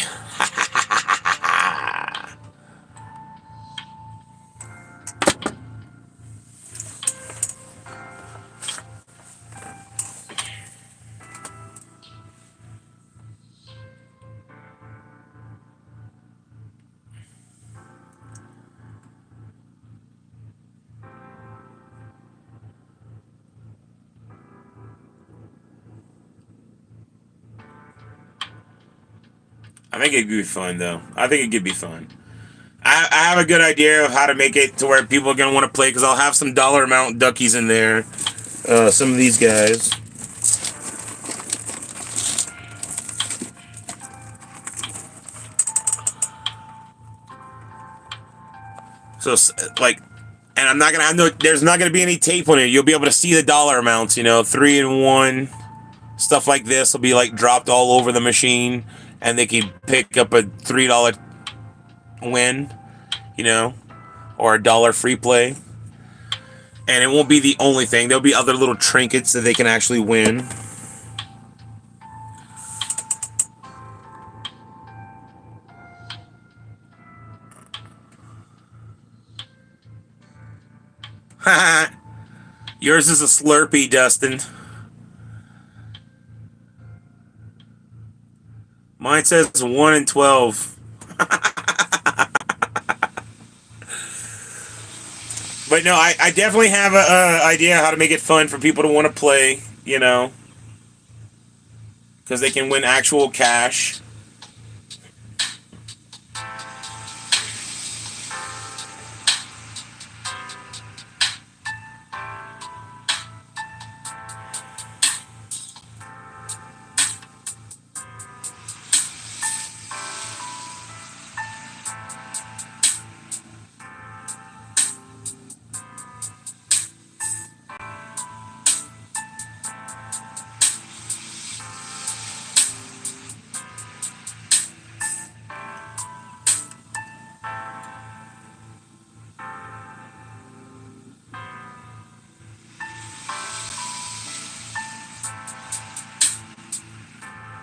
I think it could be fun, though. I think it could be fun. I have a good idea of how to make it to where people are going to want to play because I'll have some dollar amount duckies in there. Some of these guys. So, like, and I'm not going to have no, there's not going to be any tape on it. You'll be able to see the dollar amounts, you know, 3 and 1. Stuff like this will be, like, dropped all over the machine. And they can pick up a $3 win, you know, or $1 free play. And it won't be the only thing. There'll be other little trinkets that they can actually win. Yours is a Slurpee, Dustin. Mine says 1 and 12. But no, I definitely have a idea how to make it fun for people to want to play. You know, because they can win actual cash.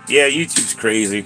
Yeah, YouTube's crazy.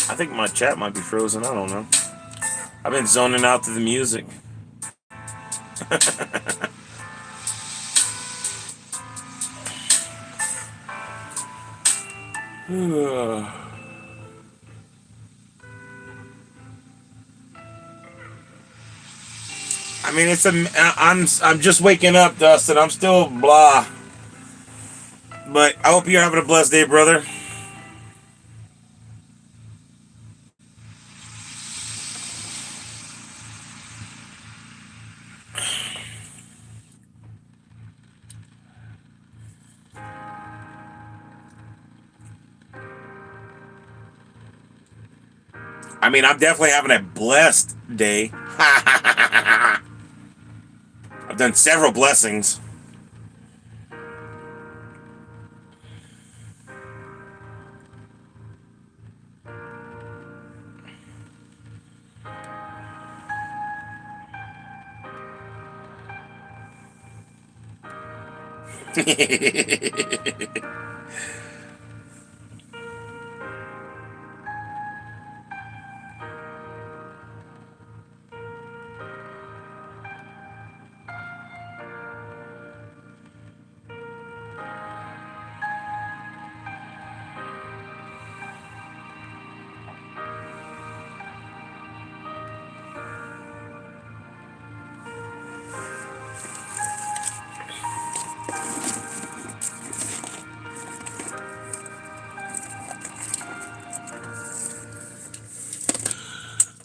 I think my chat might be frozen. I don't know. I've been zoning out to the music. I mean, I'm just waking up, Dustin. I'm still blah. But I hope you're having a blessed day, brother. I mean, I'm definitely having a blessed day. I've done several blessings.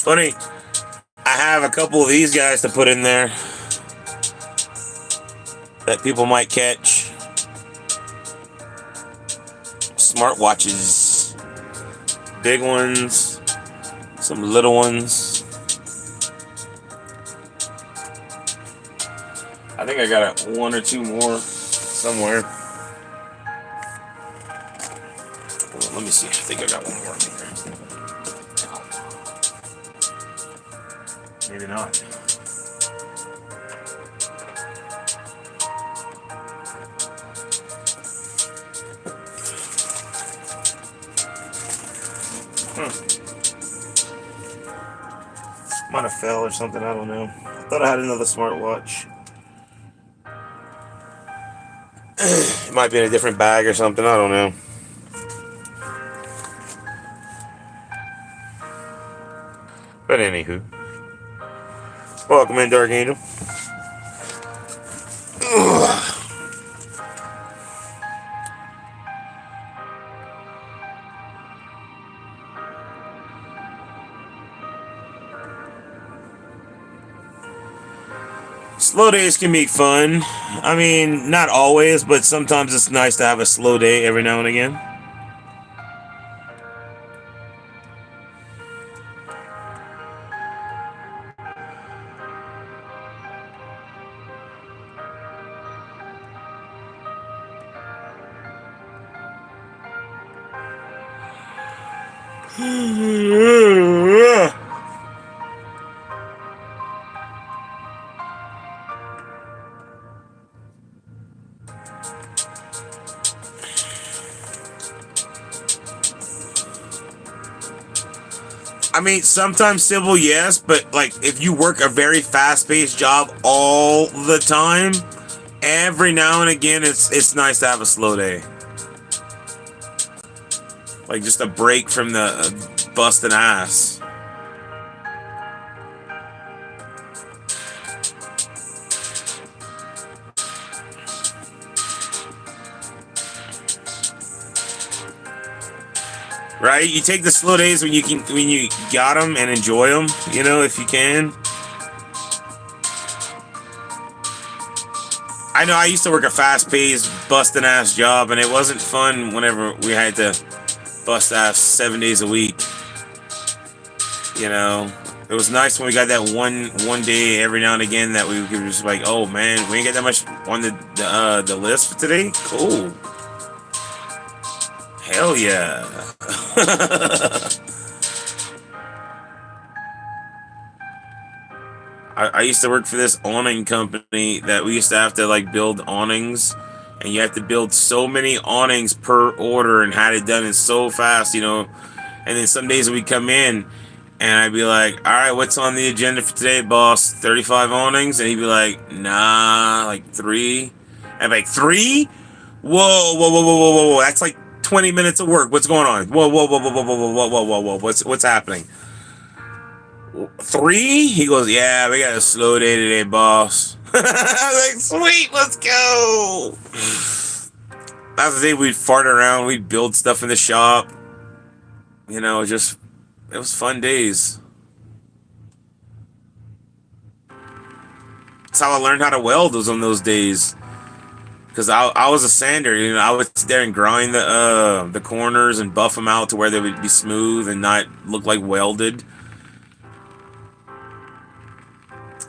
Funny, I have a couple of these guys to put in there that people might catch. Smartwatches. Big ones, some little ones. I think I got one or two more somewhere. Hold on, let me see. I think I got one more here. Maybe not. Might have fell or something, I don't know. I thought I had another smartwatch. It might be in a different bag or something, I don't know. But anywho. Welcome in, Dark Angel. Ugh. Slow days can be fun. I mean, not always, but sometimes it's nice to have a slow day every now and again. I mean, sometimes civil, yes, but like if you work a very fast-paced job all the time, every now and again, it's nice to have a slow day, like just a break from the busting ass. Right? You take the slow days when you got them and enjoy them. You know, if you can. I know I used to work a fast-paced, busting-ass job, and it wasn't fun whenever we had to bust ass 7 days a week. You know, it was nice when we got that one day every now and again that we could just like, oh man, we ain't got that much on the list for today. Cool. Hell yeah. I used to work for this awning company that we used to have to like build awnings, and you have to build so many awnings per order and had it done in so fast, you know. And then some days we'd come in and I'd be like, all right, what's on the agenda for today, boss? 35 awnings? And he'd be like, nah, like 3. I'd be like, 3? Whoa, whoa, whoa, whoa, whoa, whoa, whoa. That's like 20 minutes of work. What's going on? Whoa, whoa, whoa, whoa, whoa, whoa, whoa, whoa, whoa, whoa. What's happening? 3? He goes, yeah, we got a slow day today, boss. I was like, sweet, let's go. That's the day we'd fart around, we'd build stuff in the shop. You know, just, it was fun days. That's how I learned how to weld, was on those days. Because I was a sander, you know, I would sit there and grind the corners and buff them out to where they would be smooth and not look like welded.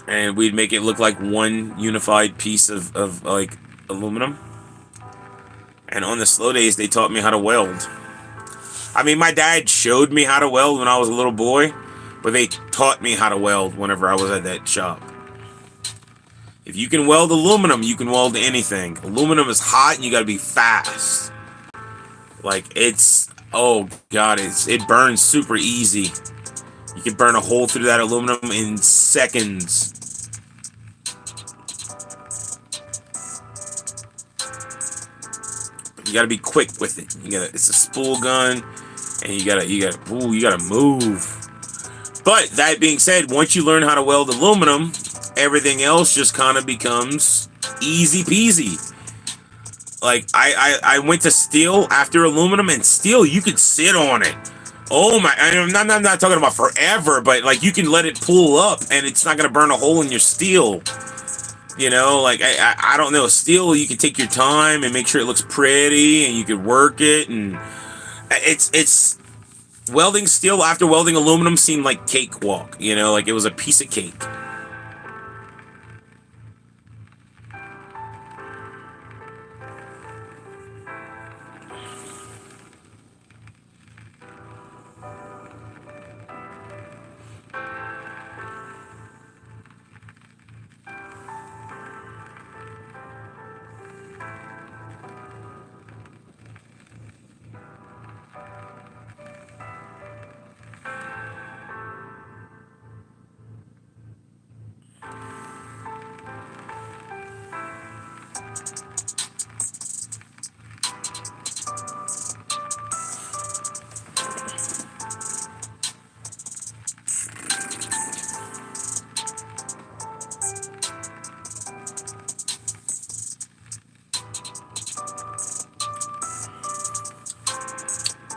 And we'd make it look like one unified piece of like aluminum. And on the slow days, they taught me how to weld. I mean, my dad showed me how to weld when I was a little boy, but they taught me how to weld whenever I was at that shop. If you can weld aluminum, you can weld anything. Aluminum is hot and you gotta be fast. Like, it's, oh god, it burns super easy. You can burn a hole through that aluminum in seconds. You gotta be quick with it. It's a spool gun, and you gotta move. But that being said, once you learn how to weld aluminum, everything else just kind of becomes easy peasy. Like I went to steel after aluminum, and steel you could sit on it. Oh my! I'm not talking about forever, but like you can let it pull up, and it's not gonna burn a hole in your steel. You know, like I don't know, steel you can take your time and make sure it looks pretty, and you can work it, and it's welding steel after welding aluminum seemed like cakewalk. You know, like it was a piece of cake.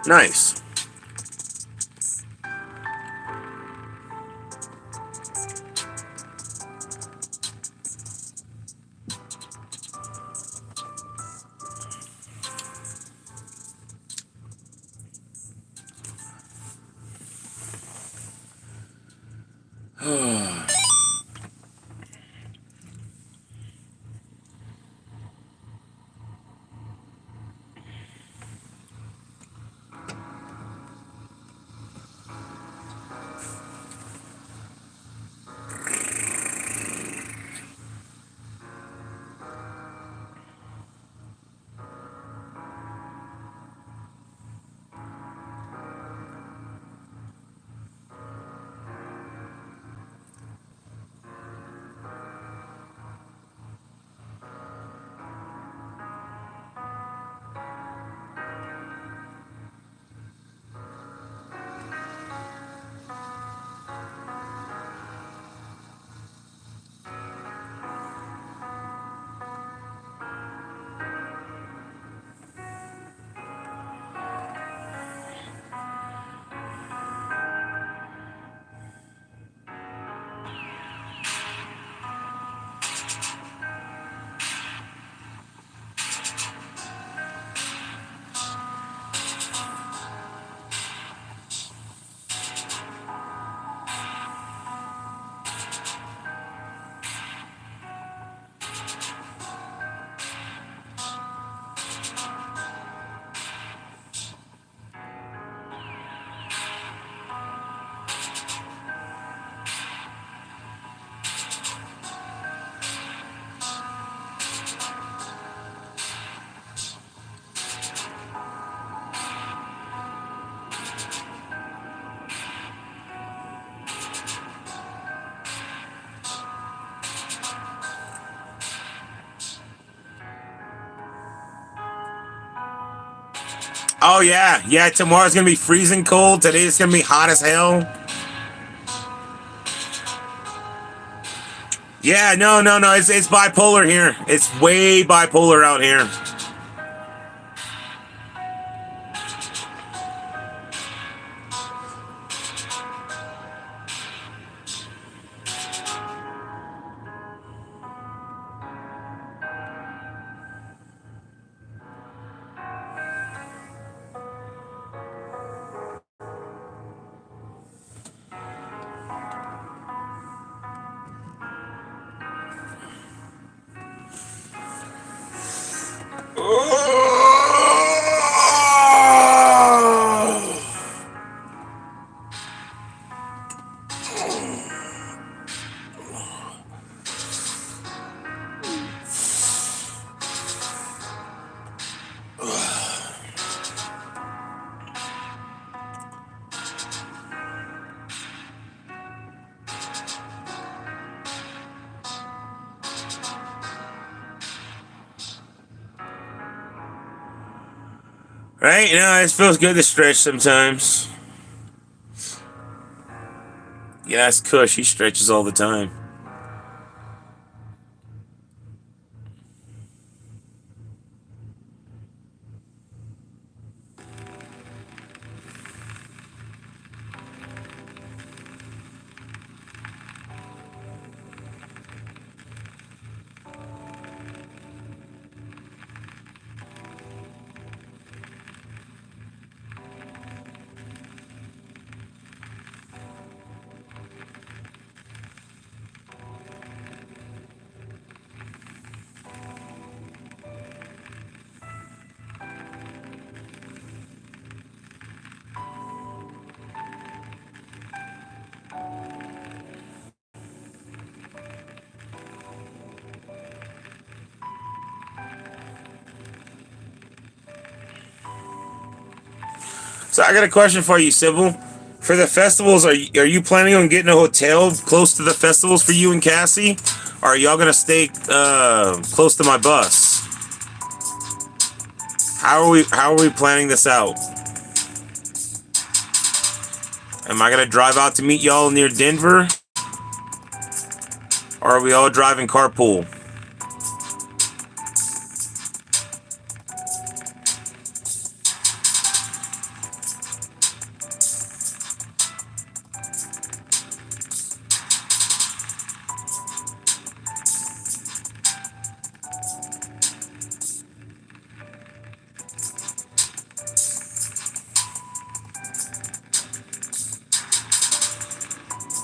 Nice. Oh yeah, yeah. Tomorrow's gonna be freezing cold. Today's gonna be hot as hell. Yeah, no, no, no. It's bipolar here. It's way bipolar out here. Right? You know, it feels good to stretch sometimes. Yeah, that's Kush. He stretches all the time. So I got a question for you, Sybil. For the festivals, are you planning on getting a hotel close to the festivals for you and Cassie? Or are y'all gonna stay close to my bus? How are we planning this out? Am I gonna drive out to meet y'all near Denver? Or are we all driving carpool?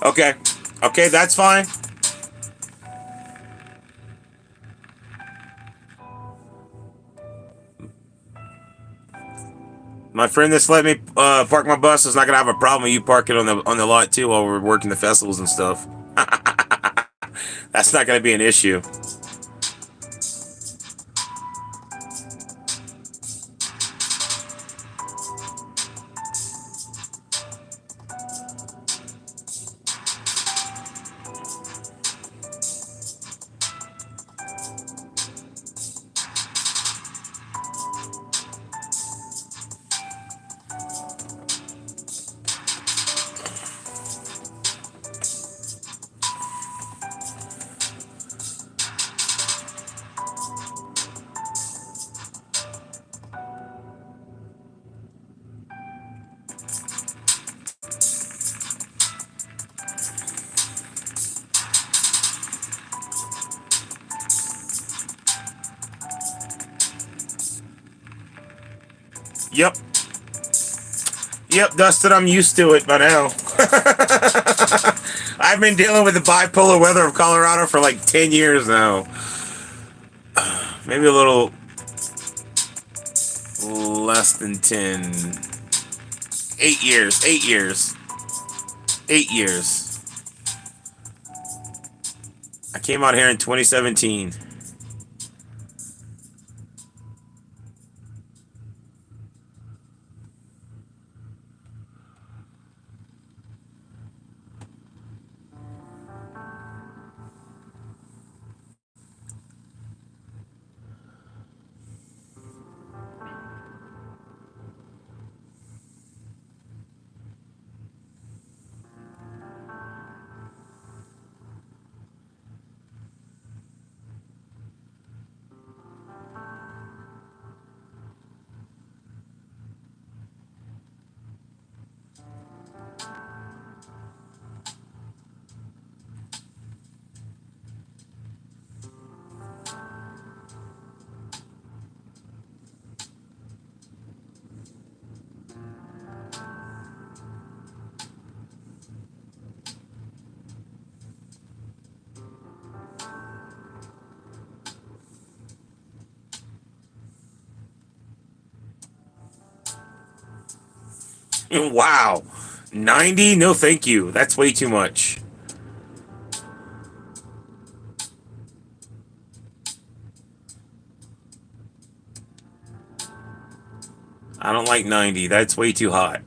Okay. Okay, that's fine. My friend that's let me park my bus is not gonna have a problem with you parking on the lot too while we're working the festivals and stuff. That's not gonna be an issue. Yep. Yep, Dustin, I'm used to it by now. I've been dealing with the bipolar weather of Colorado for like 10 years now. Maybe a little less than 10. 8 years. 8 years. 8 years. I came out here in 2017. Wow. 90? No, thank you. That's way too much. I don't like 90. That's way too hot.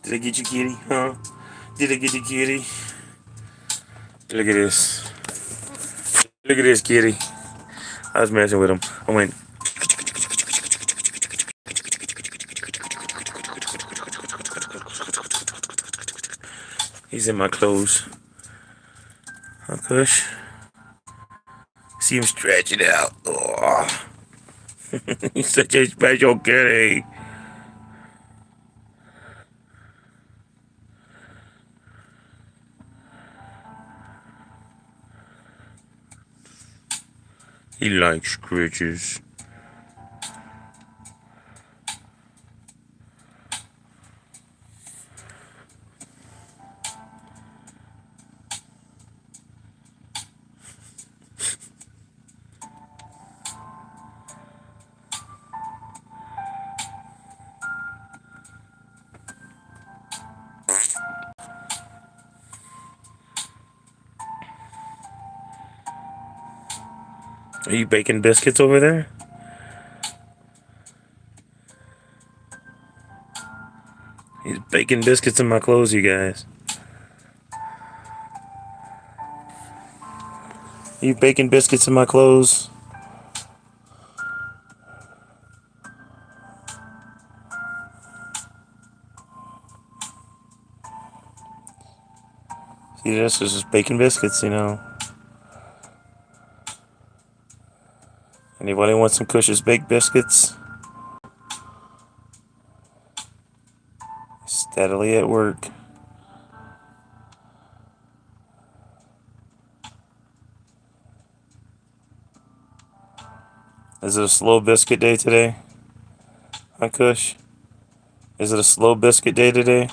Did I get you, kitty? Huh? Did I get you, kitty? Look at this. Look at this, kitty. I was messing with him. I went. He's in my clothes. Huh, Kush? See him stretch it out. Oh. He's such a special kitty. He likes scratches. Are you baking biscuits over there? He's baking biscuits in my clothes, you guys. Are you baking biscuits in my clothes? See, this is just baking biscuits, you know. Anybody want some Cush's baked biscuits? Steadily at work. Is it a slow biscuit day today? Huh, Cush? Is it a slow biscuit day today?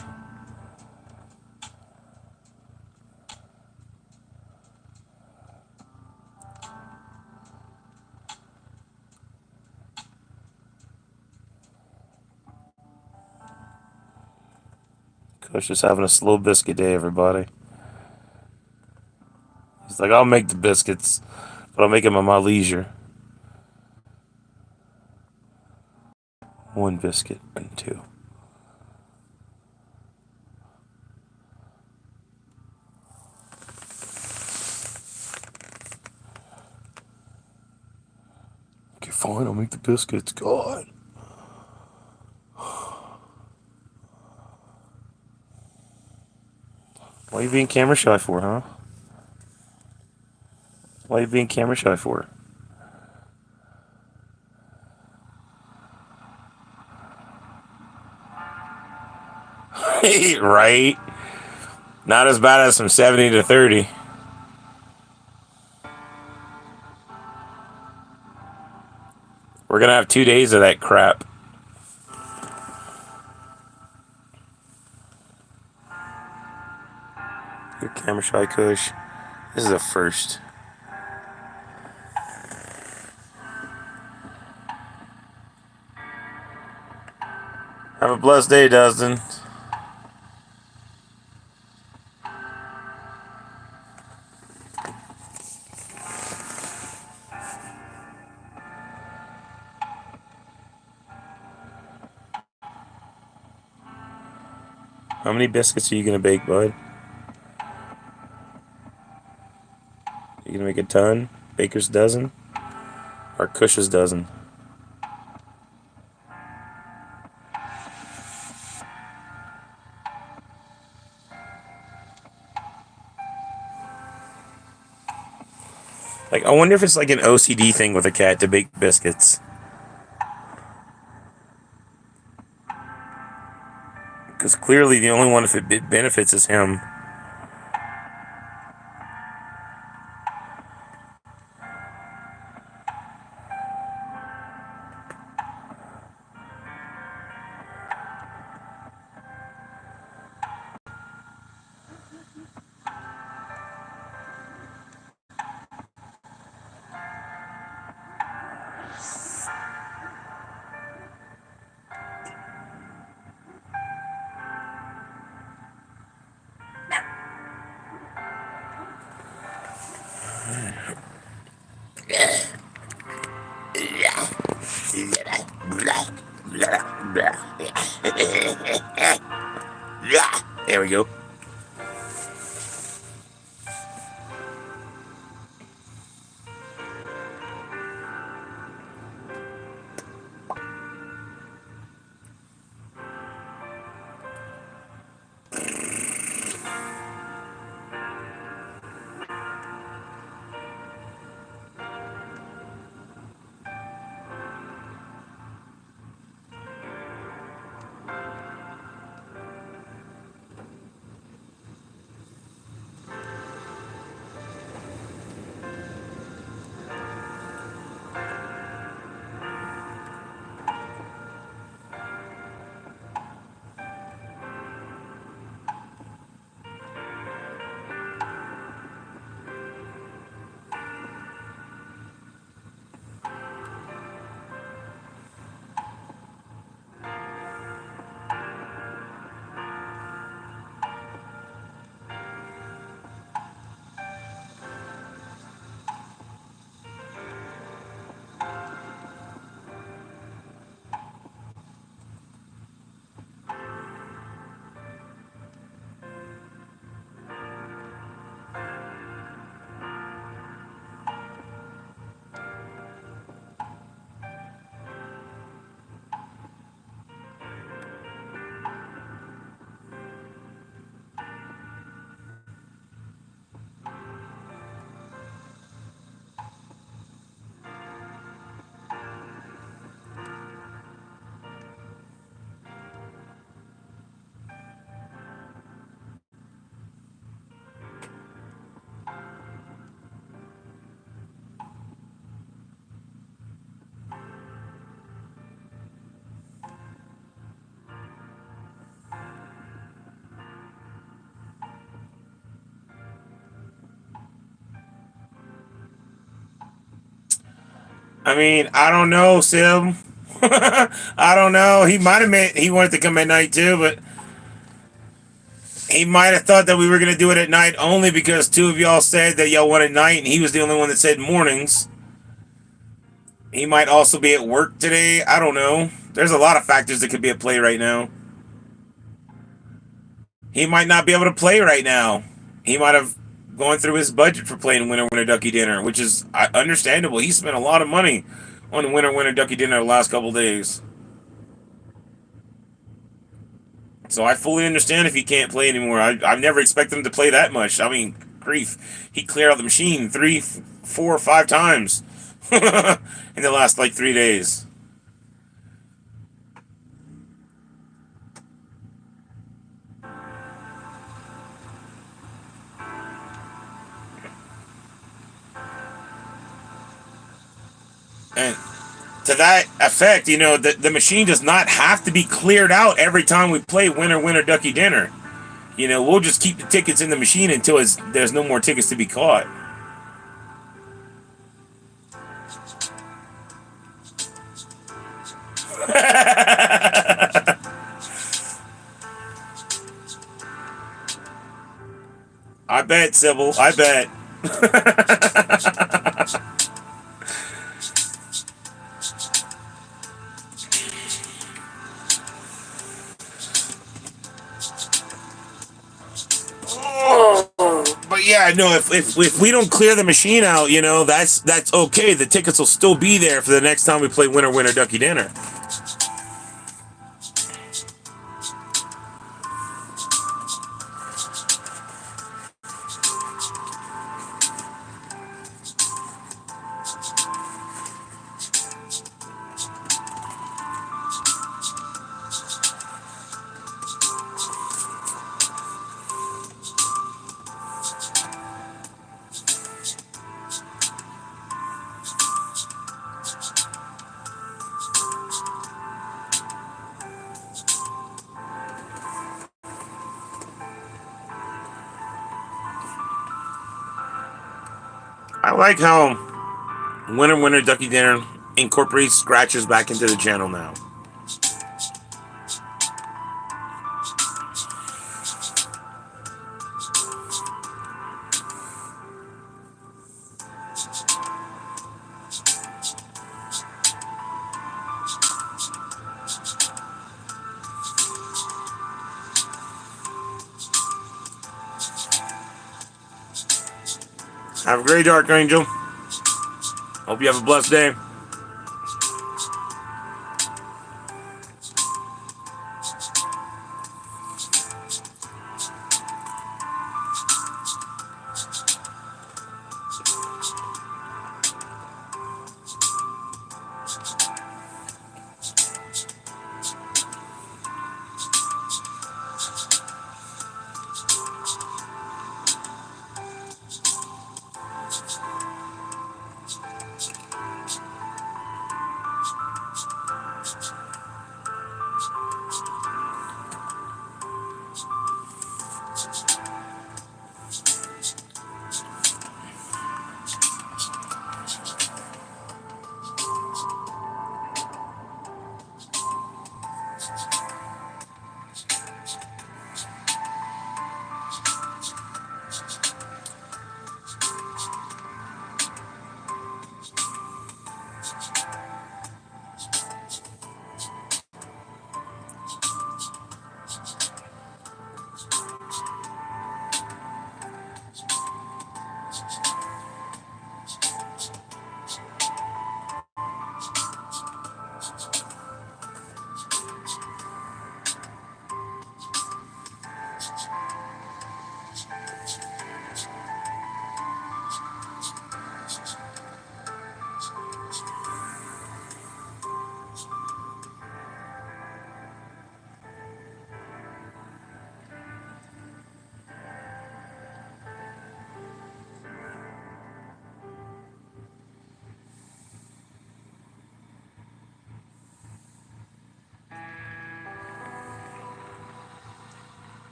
Cush is having a slow biscuit day, everybody. He's like, I'll make the biscuits, but I'll make them at my leisure. One biscuit and two. Okay, fine, I'll make the biscuits. God. Why are you being camera shy for, huh? Why are you being camera shy for? Right? Not as bad as from 70 to 30. We're gonna have 2 days of that crap. Your camera shy, Kush. This is a first. Have a blessed day, Dustin. How many biscuits are you gonna bake, bud? You gonna make a ton? Baker's dozen? Or Cush's dozen? Like, I wonder if it's like an OCD thing with a cat to bake biscuits. Because clearly the only one if it benefits is him. There we go. I mean, I don't know, Sim. I don't know. He might have meant he wanted to come at night too, but he might have thought that we were gonna do it at night only because two of y'all said that y'all wanted night, and he was the only one that said mornings. He might also be at work today. I don't know. There's a lot of factors that could be at play right now. He might not be able to play right now. He might have gone through his budget for playing Winter Winter Ducky Dinner, which is understandable. He spent a lot of money on Winter Winter Ducky Dinner the last couple days. So I fully understand if he can't play anymore. I've never expected him to play that much. I mean, grief. He cleared out the machine 3, 4, 5 times in the last like 3 days. And to that effect, the machine does not have to be cleared out every time we play Winter Winter Ducky Dinner. We'll just keep the tickets in the machine until there's no more tickets to be caught. I bet, Sybil. I bet. But yeah, no. If we don't clear the machine out, that's okay. The tickets will still be there for the next time we play Winter Winter Ducky Dinner. I like how Winter Winter Ducky Dinner incorporates scratchers back into the channel now. Have a great Dark Angel. Hope you have a blessed day.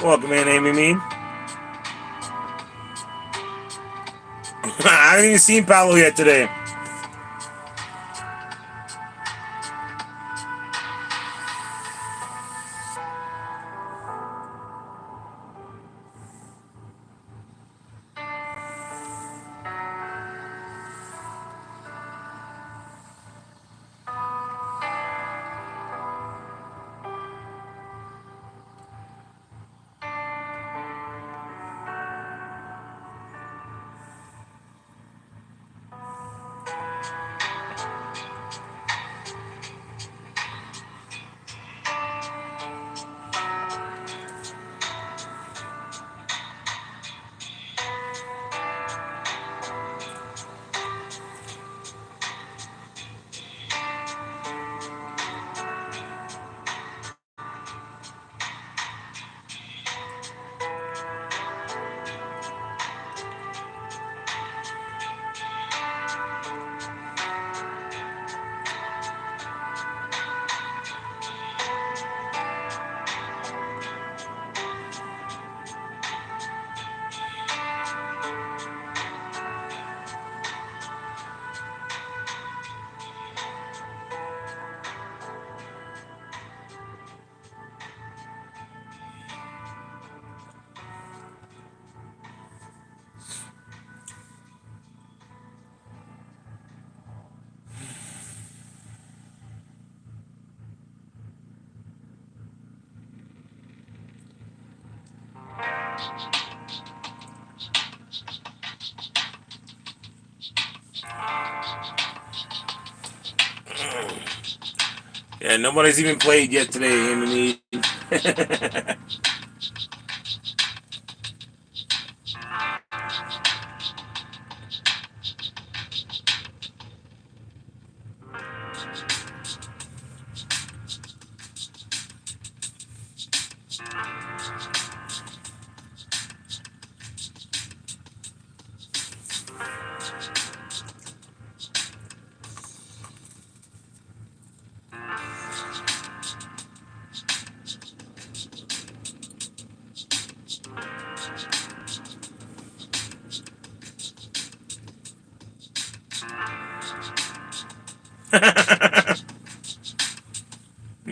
Welcome in, Amy Mead. I haven't even seen Paolo yet today. Yeah, nobody's even played yet today, Amy Mead.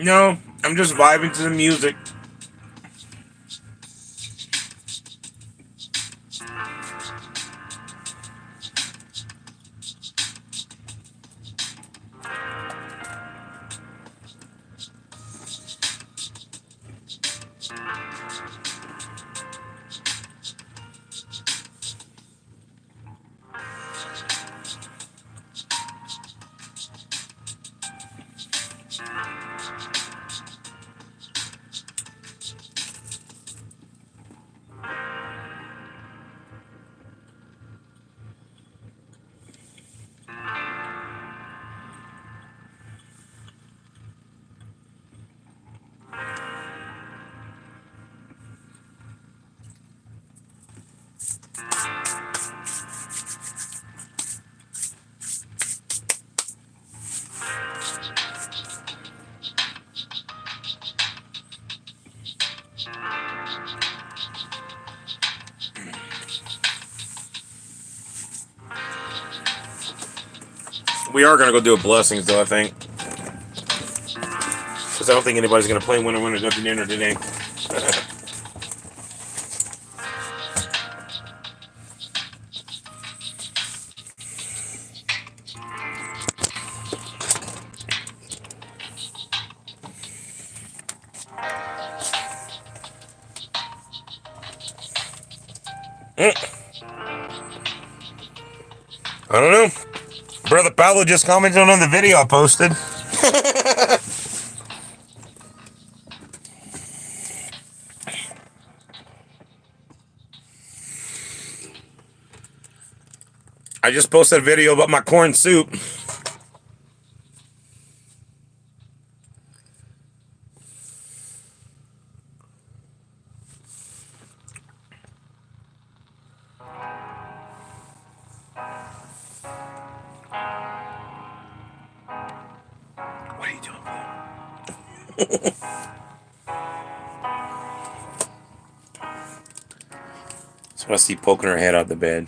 No, I'm just vibing to the music. We are gonna go do a blessings though, I think, because I don't think anybody's gonna play Winner Winner Duck Dinner today. I don't know. Brother Paolo just commented on the video I posted. I just posted a video about my corn soup. What are you doing, Blue? I see poking her head out the bed.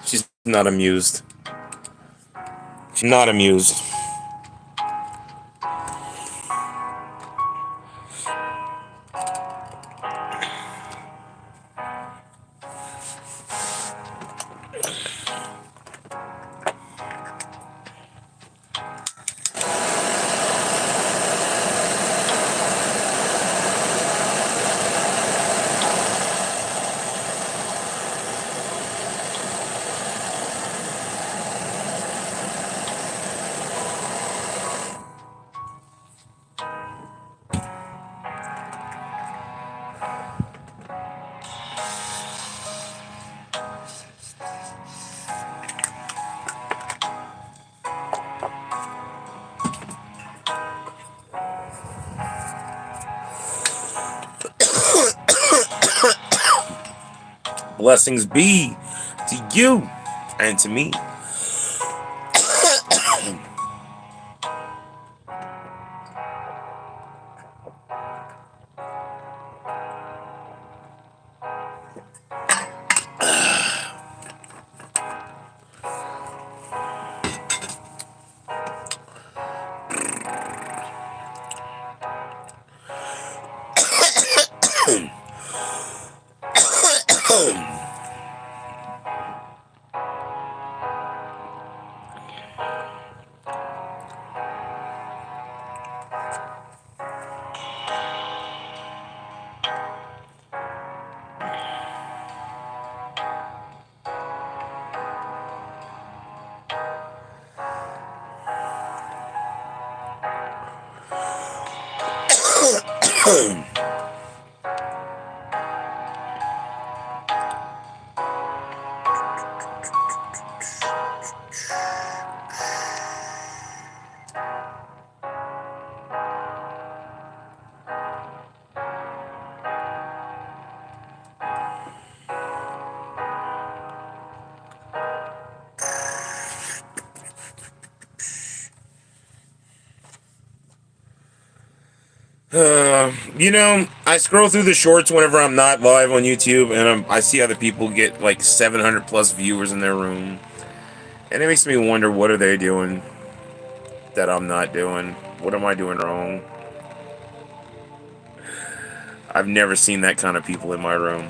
She's not amused. She's not amused. Blessings be to you and to me. You know, I scroll through the shorts whenever I'm not live on YouTube, and I see other people get like 700 plus viewers in their room, and it makes me wonder, what are they doing that I'm not doing? What am I doing wrong? I've never seen that kind of people in my room.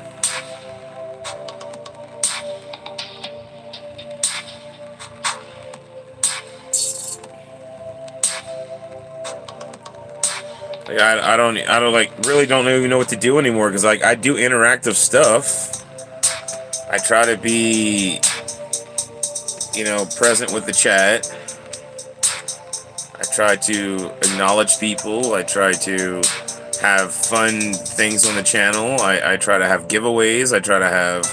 Like, I don't like, really don't even know what to do anymore, because like, I do interactive stuff. I try to be, you know, present with the chat. I try to acknowledge people. I try to have fun things on the channel. I try to have giveaways. I try to have,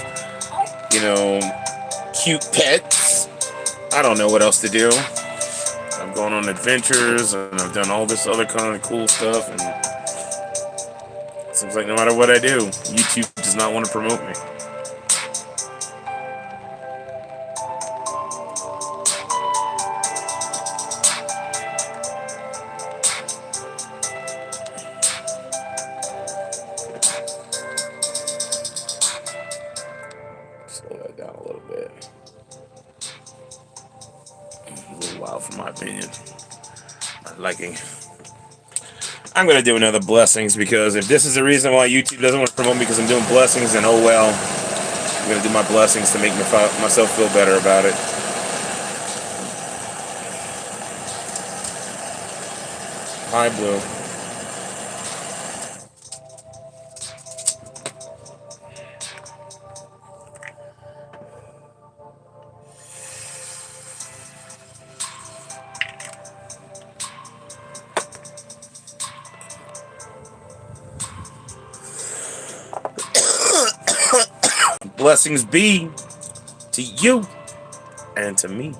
you know, cute pets. I don't know what else to do. I've gone on adventures, and I've done all this other kind of cool stuff, and it seems like no matter what I do, YouTube does not want to promote me. Slow that down a little bit. A little wild for my opinion. Not liking. I'm going to do another blessings, because if this is the reason why YouTube doesn't want to promote me because I'm doing blessings, then oh well. I'm going to do my blessings to make myself feel better about it. Hi, Blue. Blessings be to you and to me.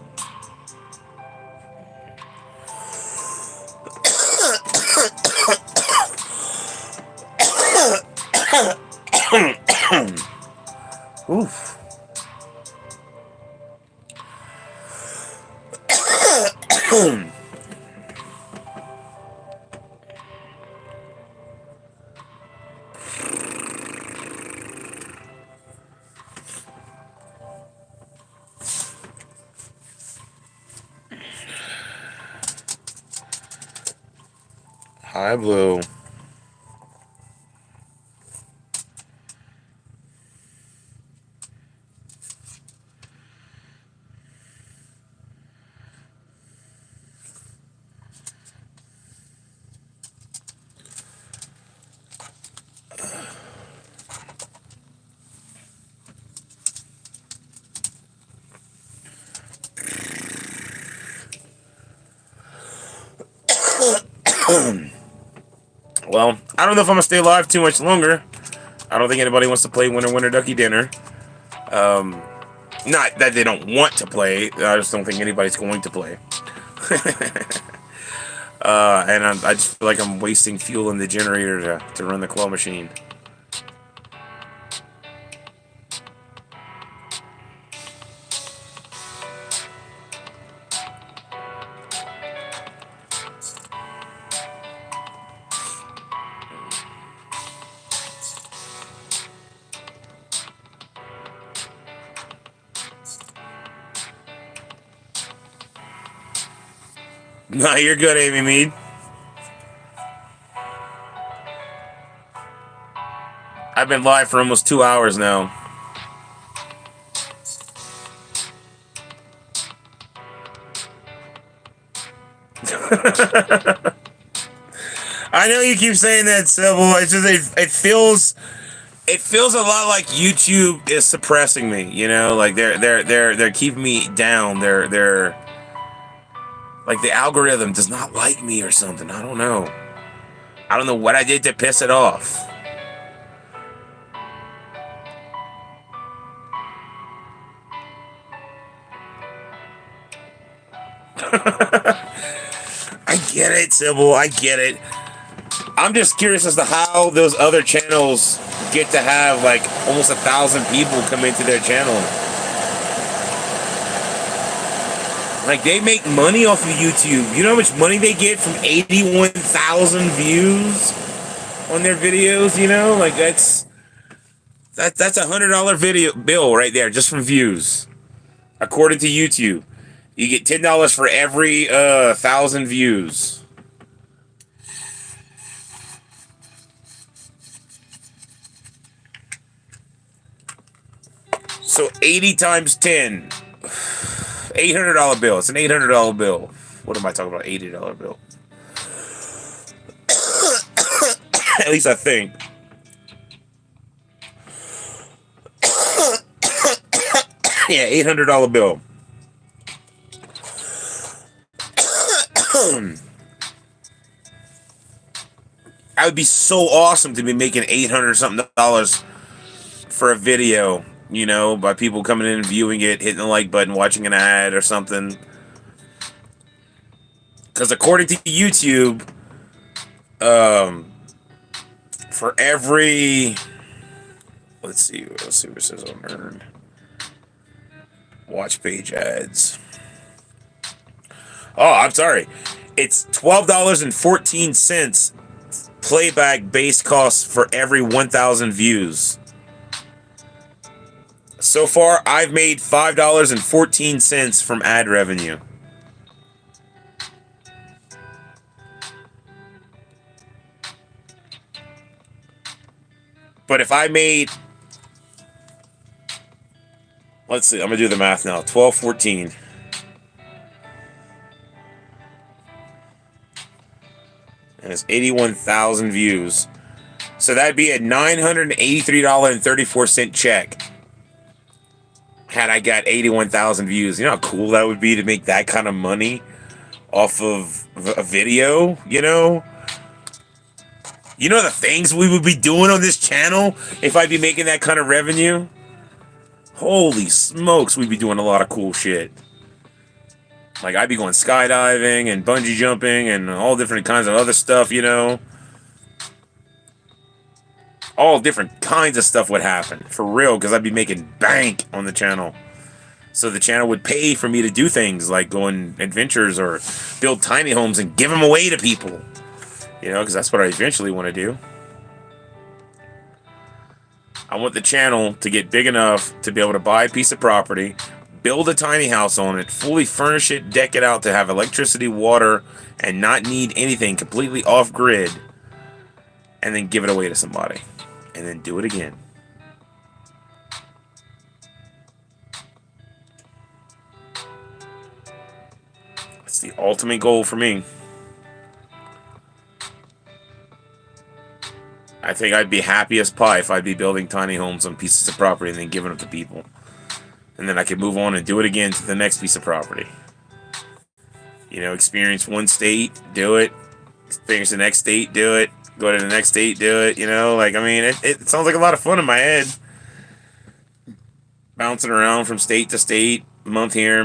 Hi, Blue. Well, I don't know if I'm gonna stay live too much longer. I don't think anybody wants to play Winner Winner Ducky Dinner. Not that they don't want to play. I just don't think anybody's going to play. And I just feel like I'm wasting fuel in the generator to run the claw machine. No, you're good, Amy Mead. I've been live for almost 2 hours now. I know you keep saying that, Sybil. It's just it feels a lot like YouTube is suppressing me. You know, like they're keeping me down. They're like the algorithm does not like me or something. I don't know. I don't know what I did to piss it off. I get it, Sybil. I get it. I'm just curious as to how those other channels get to have like almost 1,000 people come into their channel. Like, they make money off of YouTube. You know how much money they get from 81,000 views on their videos? You know, like that's $100 video bill right there just from views, according to YouTube. You get $10 for every 1,000 views. So 80 times 10. $800 bill. It's an $800 bill. What am I talking about? $80 bill. At least I think. Yeah, $800 bill. I would be so awesome to be making $800 something for a video. You know, by people coming in and viewing it, hitting the like button, watching an ad or something. Because according to YouTube, for every, let's see what it says on earned. Watch page ads. Oh, I'm sorry. It's $12.14 playback base cost for every 1,000 views. So far, I've made $5.14 from ad revenue. But if I made, let's see, I'm gonna do the math now. 12.14. And it's 81,000 views. So that'd be a $983.34 check. Had I got 81,000 views. You know how cool that would be to make that kind of money off of a video, you know? You know the things we would be doing on this channel if I'd be making that kind of revenue? Holy smokes, we'd be doing a lot of cool shit. Like, I'd be going skydiving and bungee jumping and all different kinds of other stuff, you know? All different kinds of stuff would happen, for real, because I'd be making bank on the channel. So the channel would pay for me to do things like go on adventures or build tiny homes and give them away to people. You know, because that's what I eventually want to do. I want the channel to get big enough to be able to buy a piece of property, build a tiny house on it, fully furnish it, deck it out to have electricity, water, and not need anything, completely off grid, and then give it away to somebody, and then do it again. That's the ultimate goal for me. I think I'd be happy as pie if I'd be building tiny homes on pieces of property and then giving them to people. And then I could move on and do it again to the next piece of property. You know, experience one state, do it. Experience the next state, do it. Go to the next state, do it. You know, like, I mean, it sounds like a lot of fun in my head. Bouncing around from state to state, month here,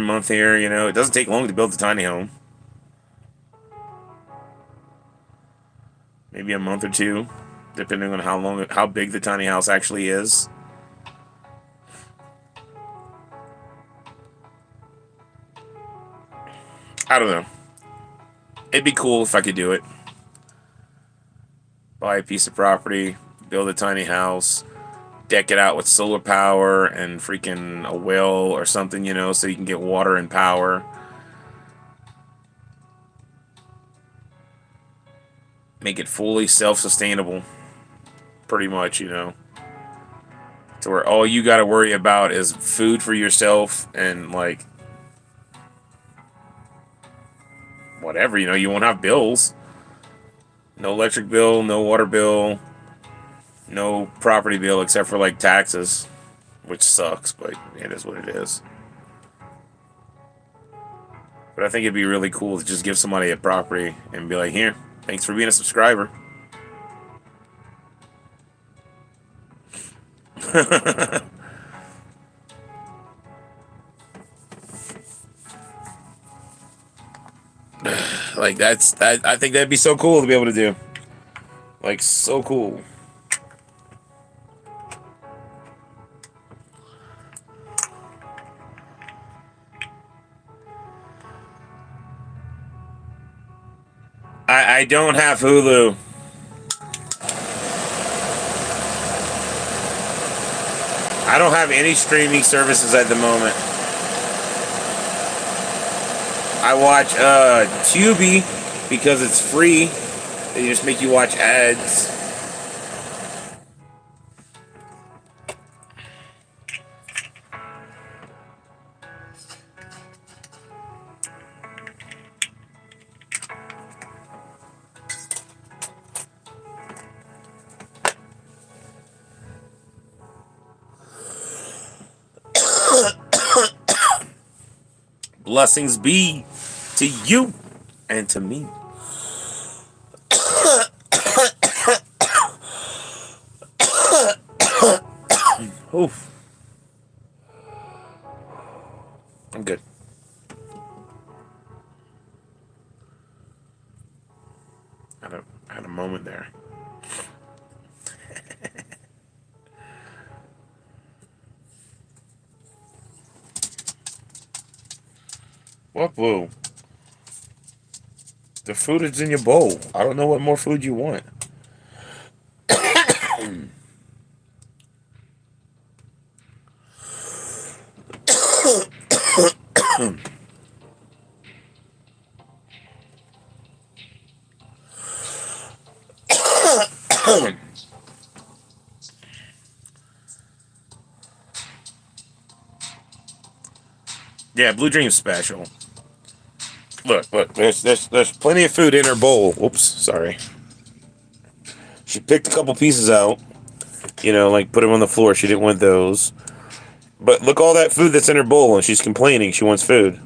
you know. It doesn't take long to build a tiny home. Maybe a month or two, depending on how big the tiny house actually is. I don't know. It'd be cool if I could do it. Buy a piece of property, build a tiny house, deck it out with solar power and freaking a well or something, you know, so you can get water and power. Make it fully self-sustainable, pretty much, you know. To where all you gotta worry about is food for yourself and, like, whatever, you know, you won't have bills. No electric bill, no water bill, no property bill except for, like, taxes, which sucks, but it is what it is. But I think it'd be really cool to just give somebody a property and be like, here, thanks for being a subscriber. Like, I think that'd be so cool to be able to do. Like, so cool. I don't have Hulu. I don't have any streaming services at the moment. I watch Tubi because it's free. They just make you watch ads. Blessings be to you and to me. Oof. I'm good. I had a moment there. What, boo? The food is in your bowl. I don't know what more food you want. Yeah, Blue Dream's special. Look, there's plenty of food in her bowl. Whoops, sorry. She picked a couple pieces out, you know, like put them on the floor. She didn't want those. But look all that food that's in her bowl, and she's complaining she wants food.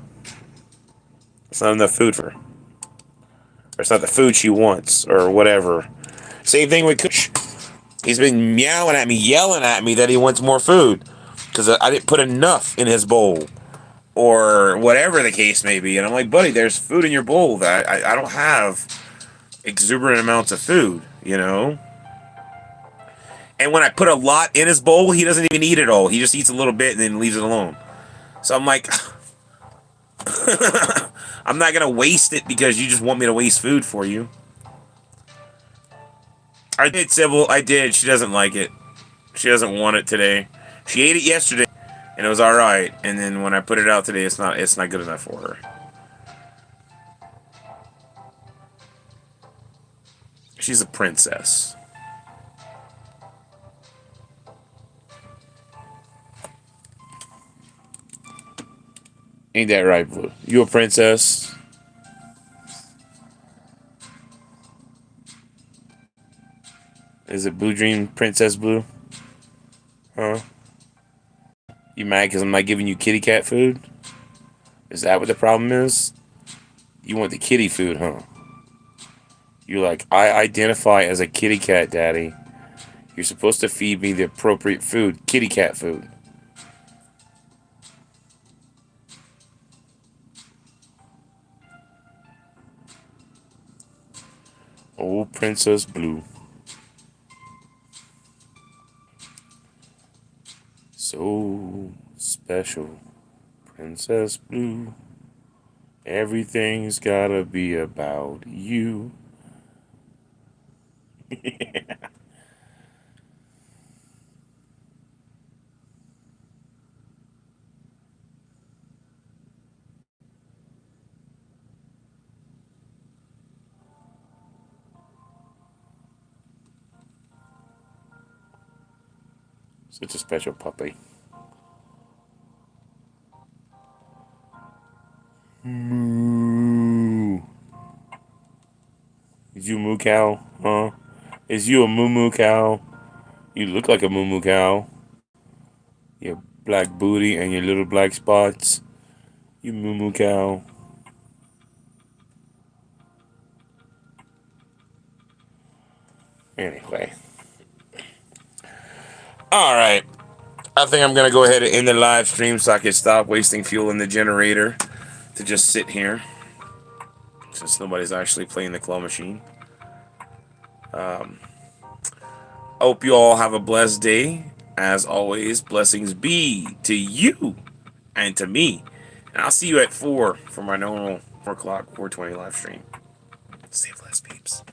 It's not enough food for her. Or it's not the food she wants, or whatever. Same thing with Kush. He's been meowing at me, yelling at me that he wants more food. Because I didn't put enough in his bowl. Or whatever the case may be. And I'm like, buddy, there's food in your bowl that I don't have exuberant amounts of food, you know? And when I put a lot in his bowl, he doesn't even eat it all. He just eats a little bit and then leaves it alone. So I'm like, I'm not going to waste it because you just want me to waste food for you. I did, Sybil. I did. She doesn't like it. She doesn't want it today. She ate it yesterday. and it was all right. And then when I put it out today, it's not good enough for her. She's a princess. Ain't that right, Blue? You a princess? Is it Blue Dream Princess Blue? Huh? You mad because I'm not giving you kitty cat food? Is that what the problem is? You want the kitty food, huh? You're like, I identify as a kitty cat, Daddy. You're supposed to feed me the appropriate food, kitty cat food. Oh, Princess Blue. So special, Princess Blue. Everything's gotta be about you. Such a special puppy. Moo. Is you a moo cow? Huh? Is you a moo moo cow? You look like a moo moo cow. Your black booty and your little black spots. You moo moo cow. Anyway. Alright. I think I'm going to go ahead and end the live stream so I can stop wasting fuel in the generator to just sit here. Since nobody's actually playing the claw machine. Hope you all have a blessed day. As always, blessings be to you and to me. And I'll see you at 4 for my normal 4 o'clock, 4:20 live stream. Stay blessed, peeps.